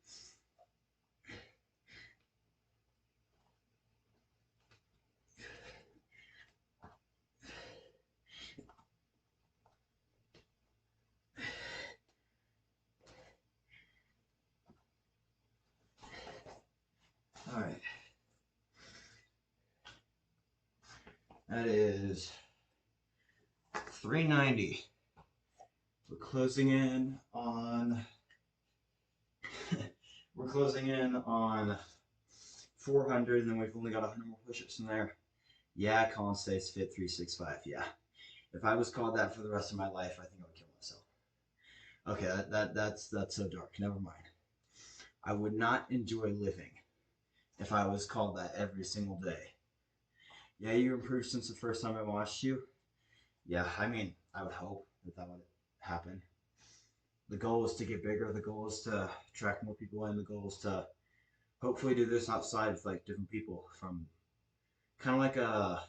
All right. That is 390. We're closing in on we're closing in on 400, and then we've only got 100 more push-ups in there. Yeah, Colin stays fit 365. Yeah. If I was called that for the rest of my life, I think I would kill myself. Okay, that's so dark. Never mind. I would not enjoy living if I was called that every single day. Yeah, you improved since the first time I watched you. Yeah, I mean, I would hope that that would happen. The goal is to get bigger. The goal is to attract more people in. The goal is to hopefully do this outside with like different people from kind of like a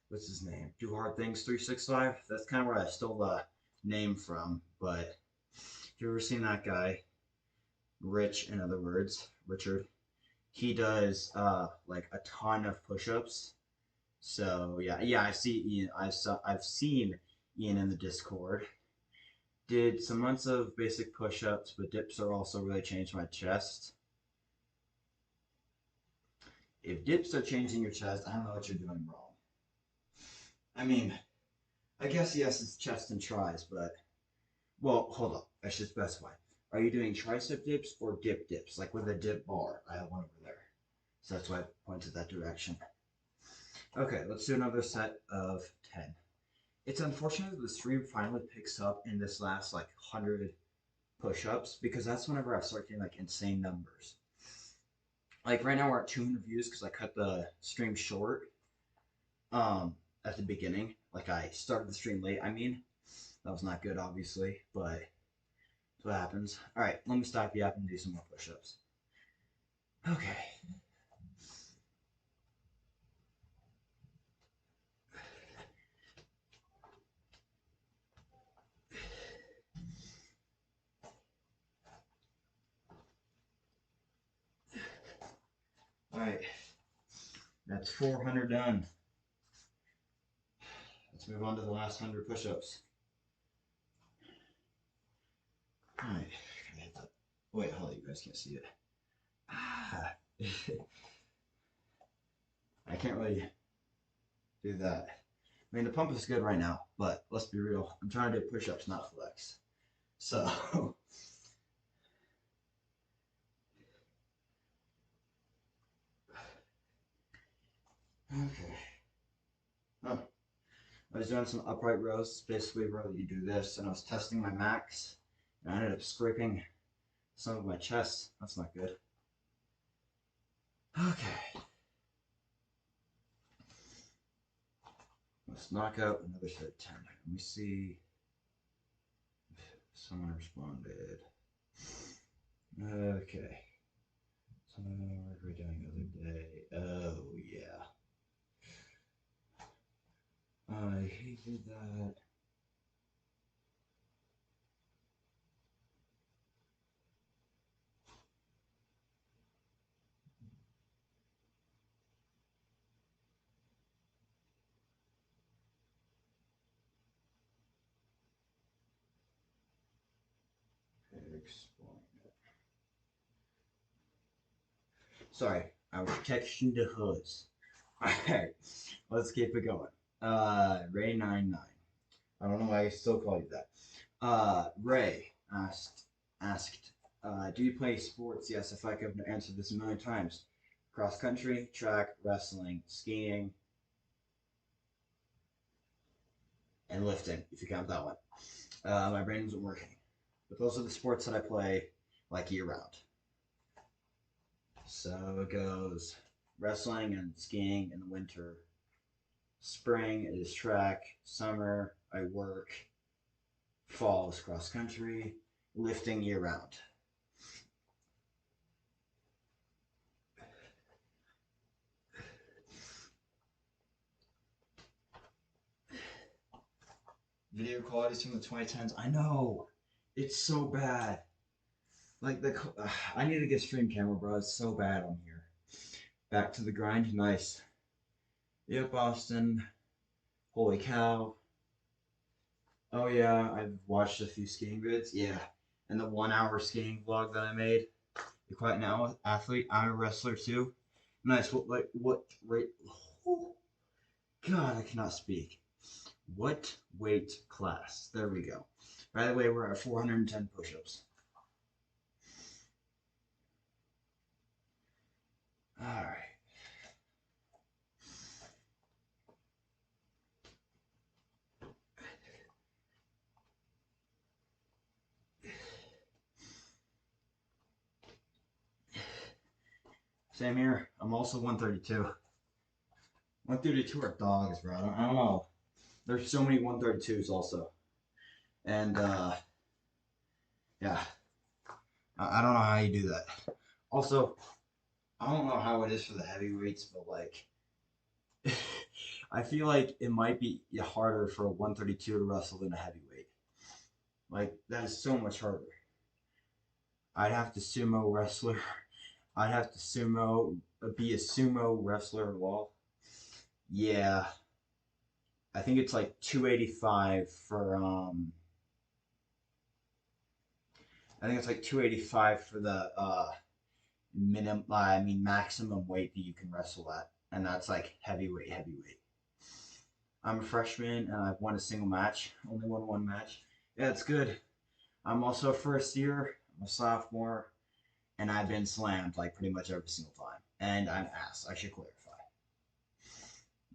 what's his name? Do Hard Things 365. That's kind of where I stole the name from. But if you ever seen that guy, Rich, in other words, Richard, he does like a ton of push-ups. So yeah, I see Ian. I've seen Ian in the Discord. Did some months of basic push-ups, but dips are also really changed my chest. If dips are changing your chest, I don't know what you're doing wrong. I mean, I guess yes, it's chest and tries, but well, hold up. I should specify. Are you doing tricep dips or dip dips? Like with a dip bar. I have one over there. So that's why I pointed that direction. Okay, let's do another set of 10. It's unfortunate that the stream finally picks up in this last like 100 push-ups because that's whenever I start getting like insane numbers. Like right now we're at 200 views because I cut the stream short at the beginning. Like I started the stream late. I mean, that was not good, obviously, but that's what happens. All right, let me stop yapping and do some more push-ups. Okay. All right, that's 400 done. Let's move on to the last 100 push-ups. All right, wait, hold on, you guys can't see it. Ah. I can't really do that. I mean, the pump is good right now, but let's be real. I'm trying to do push-ups, not flex. So, okay. Oh, I was doing some upright rows, basically where you do this, and I was testing my max, and I ended up scraping some of my chest. That's not good. Okay. Let's knock out another set of 10. Let me see if someone responded. Okay. What were we doing the other day? Oh, yeah. I hated that. Explain it. Sorry, I was catching the hoods. Alright, let's keep it going. Ray99. I don't know why I still call you that. Ray asked, do you play sports? Yes, if I could answer this a million times. Cross country, track, wrestling, skiing, and lifting, if you count that one. My brain wasn't working. But those are the sports that I play like year round. So it goes wrestling and skiing in the winter. Spring is track. Summer, I work. Fall is cross country. Lifting year round. Video quality's from the 2010s. I know. It's so bad. Like I need to get stream camera, bro. It's so bad on here. Back to the grind. Nice. Yep, Austin. Holy cow. Oh yeah, I've watched a few skiing vids. Yeah, and the 1 hour skiing vlog that I made. You're quite an athlete. I'm a wrestler too. Nice. What rate? Oh, God, I cannot speak. What weight class? There we go. By the way, we're at 410 push-ups. All right. Same here. I'm also 132. 132 are dogs, bro. I don't know. There's so many 132s also. And yeah, I don't know how you do that. Also, I don't know how it is for the heavyweights, but like, I feel like it might be harder for a 132 to wrestle than a heavyweight. Like, that is so much harder. I'd have to sumo wrestler. I'd have to be a sumo wrestler. Well, yeah, I think it's like 285 for I think it's like 285 for the maximum weight that you can wrestle at, and that's like heavyweight. I'm a freshman and I've won a single match, only won one match. Yeah, it's good. I'm also a first year. I'm a sophomore, and I've been slammed like pretty much every single time. And I'm ass. I should clarify.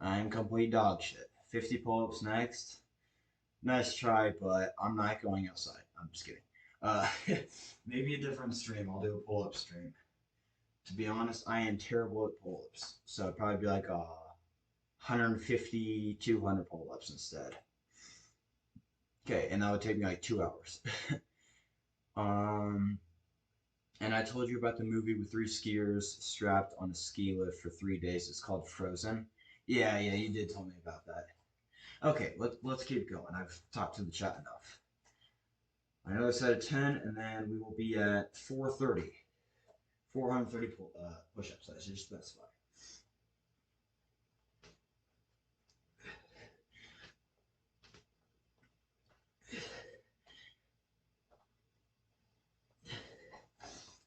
I'm complete dog shit. 50 pull-ups next. Nice try, but I'm not going outside. I'm just kidding. Uh, maybe a different stream. I'll do a pull-up stream. To be honest, I am terrible at pull-ups, so it'd probably be like 150, 200 pull-ups instead. Okay, and that would take me like 2 hours. um, and I told you about the movie with three skiers strapped on a ski lift for 3 days. It's called Frozen. Yeah, you did tell me about that. Okay, let's keep going. I've talked to the chat enough. I know it's at 10, and then we will be at 430. 430 push-ups, I should specify.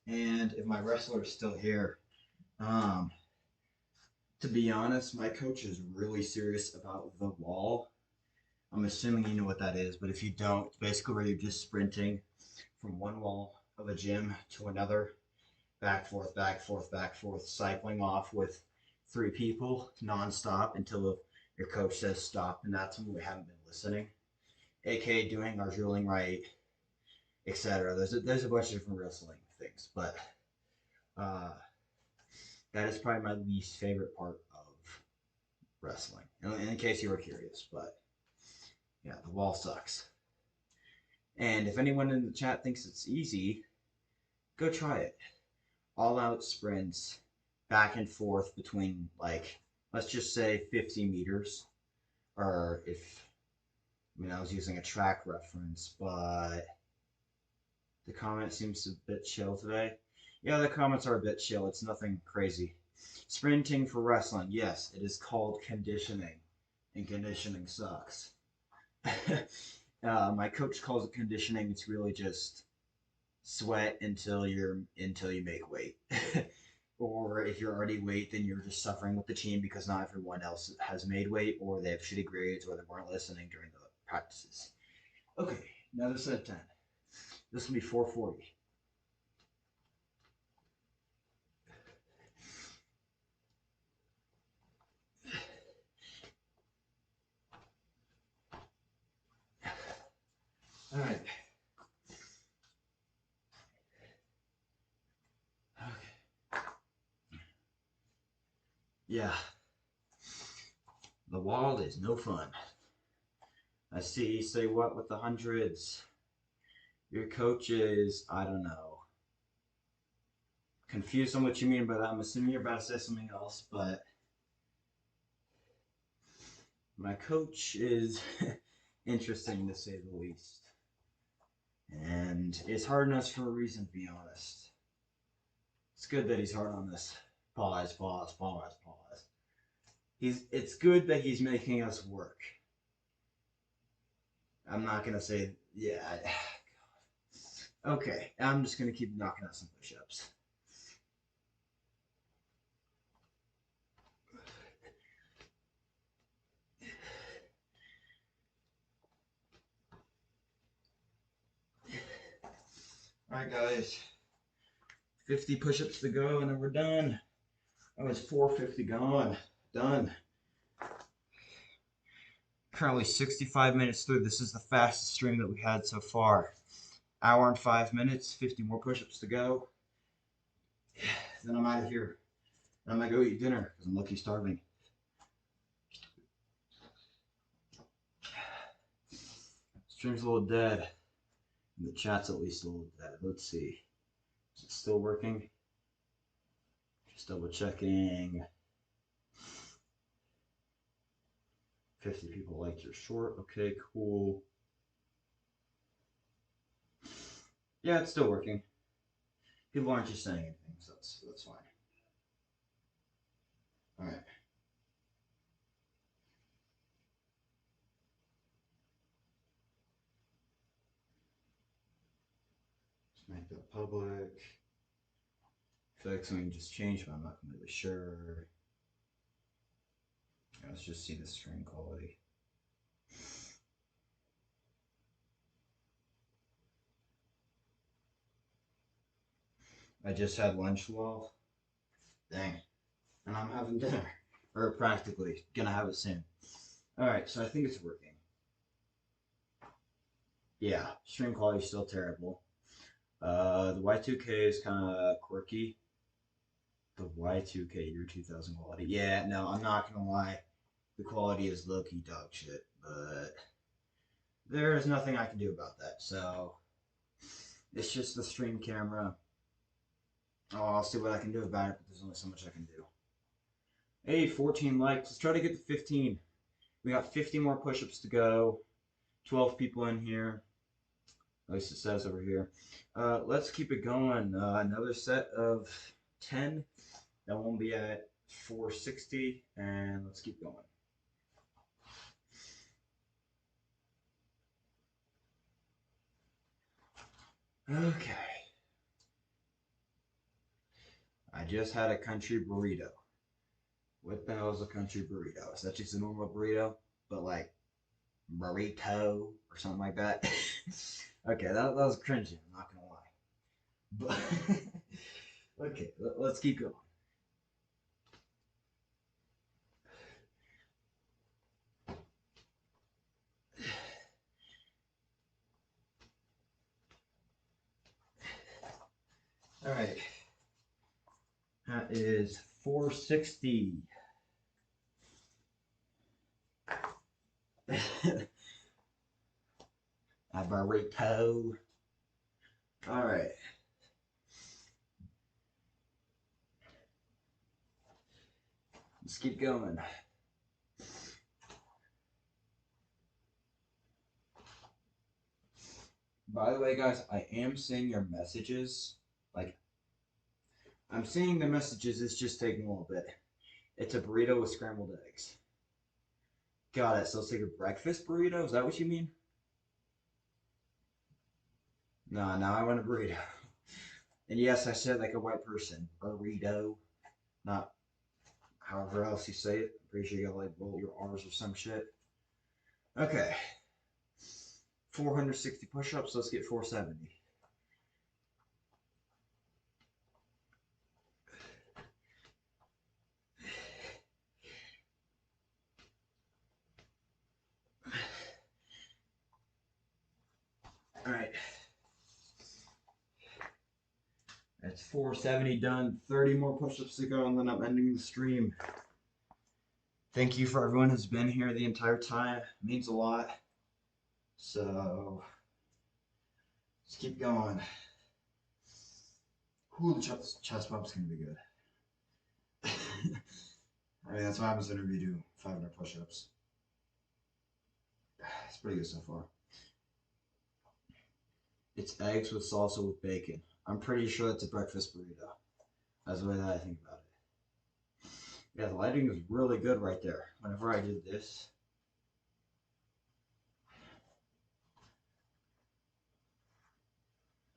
And if my wrestler is still here, um, to be honest, my coach is really serious about the wall. I'm assuming you know what that is, but if you don't, it's basically where you're just sprinting from one wall of a gym to another, back, forth, back, forth, back, forth, cycling off with three people nonstop until your coach says stop, and that's when we haven't been listening. AK doing our drilling right, etc. There's a bunch of different wrestling things, but uh, that is probably my least favorite part of wrestling. In case you were curious, but yeah, the wall sucks. And if anyone in the chat thinks it's easy, go try it. all out sprints back and forth between, like, let's just say 50 meters. Or if, I mean, I was using a track reference, but the comment seems a bit chill today. Yeah, the comments are a bit chill. It's nothing crazy. Sprinting for wrestling. Yes, it is called conditioning, and conditioning sucks. My coach calls it conditioning. It's really just sweat until you make weight. Or if you're already weight, then you're just suffering with the team because not everyone else has made weight, or they have shitty grades, or they weren't listening during the practices. Okay, another set of 10. This will be 440. All right. Okay. Yeah, the wall is no fun. I see. Say what with the hundreds? Your coach is, I don't know. Confused on what you mean by that. I'm assuming you're about to say something else, but my coach is interesting to say the least. And it's hard on us for a reason, to be honest. It's good that he's hard on us. Pause, pause, pause, pause. It's good that he's making us work. I'm not gonna say yeah. Okay, I'm just gonna keep knocking out some push-ups. All right, guys. 50 push-ups to go, and then we're done. Oh, it's 450 gone. Done. Currently 65 minutes through. This is the fastest stream that we had so far. Hour and 5 minutes, 50 more push-ups to go. Then I'm out of here. I'm gonna go eat dinner because I'm lucky starving. Stream's a little dead. The chat's at least a little dead. Let's see. Is it still working? Just double checking. 50 people liked your short. Okay, cool. Yeah, it's still working. People aren't just saying anything, so that's fine. All right. Let's make that public. I feel like something just changed, but I'm not completely sure. Yeah, let's just see the stream quality. I just had lunch, lol. Dang. And I'm having dinner. Or practically. Gonna have it soon. Alright, so I think it's working. Yeah, stream quality is still terrible. The Y2K is kind of quirky. The Y2K year 2000 quality. Yeah, no, I'm not gonna lie. The quality is low-key dog shit, but there is nothing I can do about that. So it's just the stream camera. Oh, I'll see what I can do about it, but there's only so much I can do. Hey, 14 likes. Let's try to get to 15. We got 50 more push-ups to go. 12 people in here. At least it says over here. Let's keep it going. Another set of 10. That won't be at 460. And let's keep going. Okay. I just had a country burrito. What the hell is a country burrito? Is that just a normal burrito? But like burrito or something like that? Okay, that was cringy, I'm not gonna lie. But okay, let's keep going. All right, that is 460. A burrito. All right. Let's keep going. By the way, guys, I am seeing your messages. Like, I'm seeing the messages. It's just taking a little bit. It's a burrito with scrambled eggs. Got it. So it's like a breakfast burrito? Is that what you mean? No, now I want a burrito. And yes, I said like a white person. Burrito. Not however else you say it. Pretty sure you gotta like roll your R's or some shit. Okay. 460 push ups. Let's get 470. All right. That's 470 done. 30 more push ups to go, and then I'm ending the stream. Thank you for everyone who's been here the entire time. It means a lot. So let's keep going. Ooh, the chest bump's gonna be good. I mean, that's what happens whenever you do 500 push-ups. It's pretty good so far. It's eggs with salsa with bacon. I'm pretty sure that's a breakfast burrito. That's the way that I think about it. Yeah, the lighting is really good right there. Whenever I did this.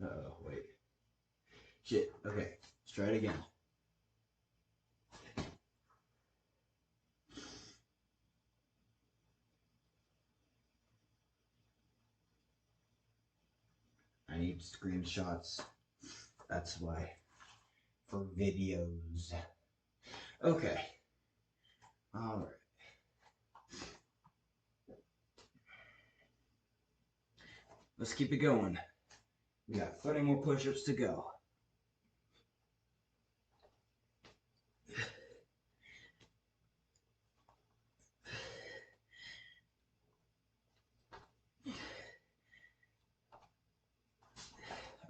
Uh-oh, wait. Shit, okay. Let's try it again. I need screenshots. That's why. For videos. Okay. Alright. Let's keep it going. We got 30 more push-ups to go.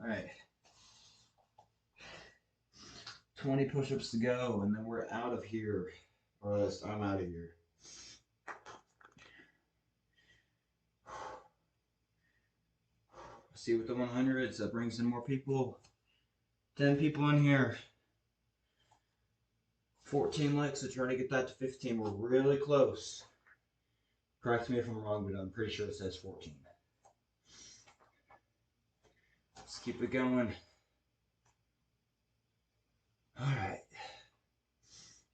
Alright. 20 push-ups to go, and then we're out of here. Or at least I'm out of here. See with the 100s, that brings in more people. 10 people in here. 14 likes, so try to get that to 15. We're really close. Correct me if I'm wrong, but I'm pretty sure it says 14. Let's keep it going. Alright.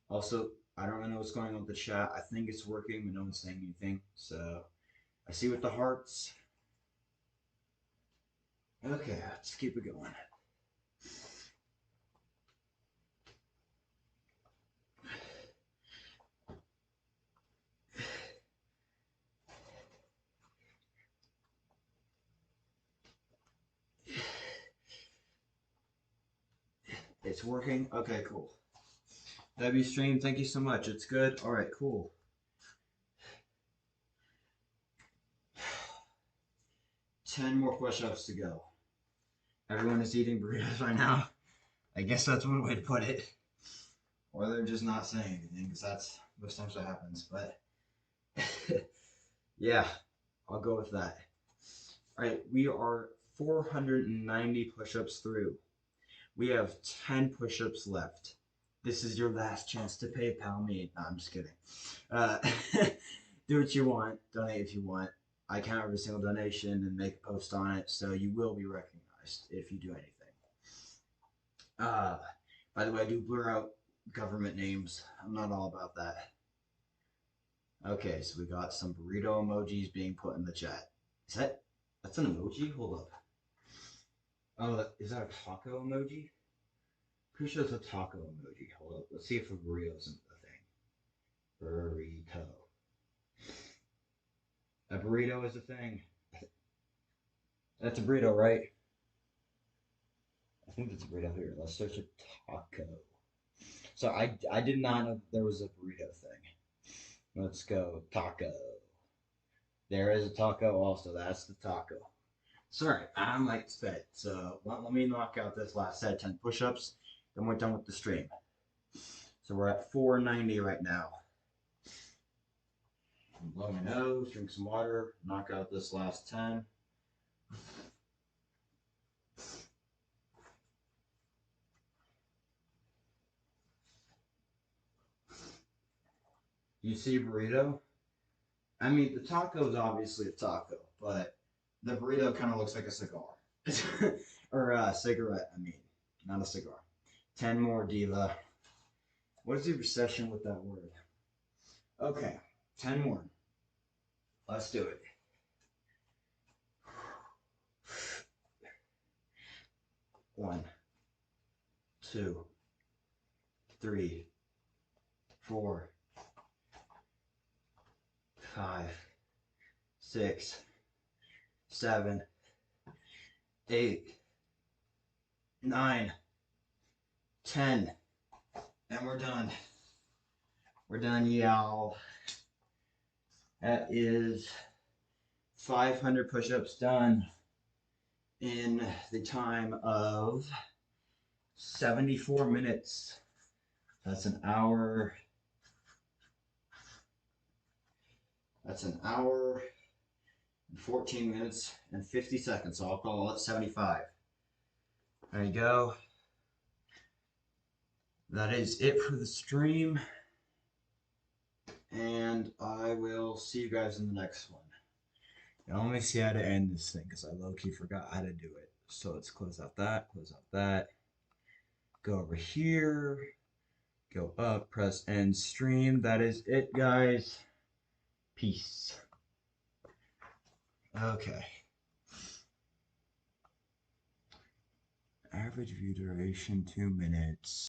Also, I don't really know what's going on with the chat. I think it's working, but no one's saying anything. So, I see with the hearts. Okay, let's keep it going. It's working? Okay, cool. W stream, thank you so much. It's good? Alright, cool. 10 more push-ups to go. Everyone is eating burritos right now. I guess that's one way to put it. Or they're just not saying anything, because that's most times what happens. But yeah, I'll go with that. Alright, we are 490 push-ups through. We have 10 push-ups left. This is your last chance to PayPal me. No, I'm just kidding. Uh, do what you want. Donate if you want. I count every single donation and make a post on it, so you will be recognized if you do anything. By the way, I do blur out government names. I'm not all about that. Okay, so we got some burrito emojis being put in the chat. That's an emoji? Hold up. Oh, is that a taco emoji? Pretty sure it's a taco emoji. Hold up. Let's see if a burrito isn't a thing. Burrito. A burrito is a thing. That's a burrito, right? I think that's a burrito here. Let's search a taco. So I did not know that there was a burrito thing. Let's go taco. There is a taco also. That's the taco. Sorry, I'm like sped. So let me knock out this last set 10 push-ups. Then we're done with the stream. So we're at 490 right now. Blow my nose, drink some water, knock out this last 10. You see burrito? I mean, the taco is obviously a taco, but the burrito kind of looks like a cigar. Or a cigarette, I mean, not a cigar. 10 more, Diva. What is your obsession with that word? Okay, 10 more. Let's do it. One, two, three, 4, 5, 6, 7, 8, 9, 10. And we're done. We're done, y'all. That is 500 push-ups done in the time of 74 minutes. That's an hour. That's an hour and 14 minutes and 50 seconds. So I'll call it 75. There you go. That is it for the stream. And I will see you guys in the next one. Now let me see how to end this thing because I low-key forgot how to do it. So let's close out that, go over here, go up, press end stream. That is it, guys. Peace. Okay. Average view duration 2 minutes.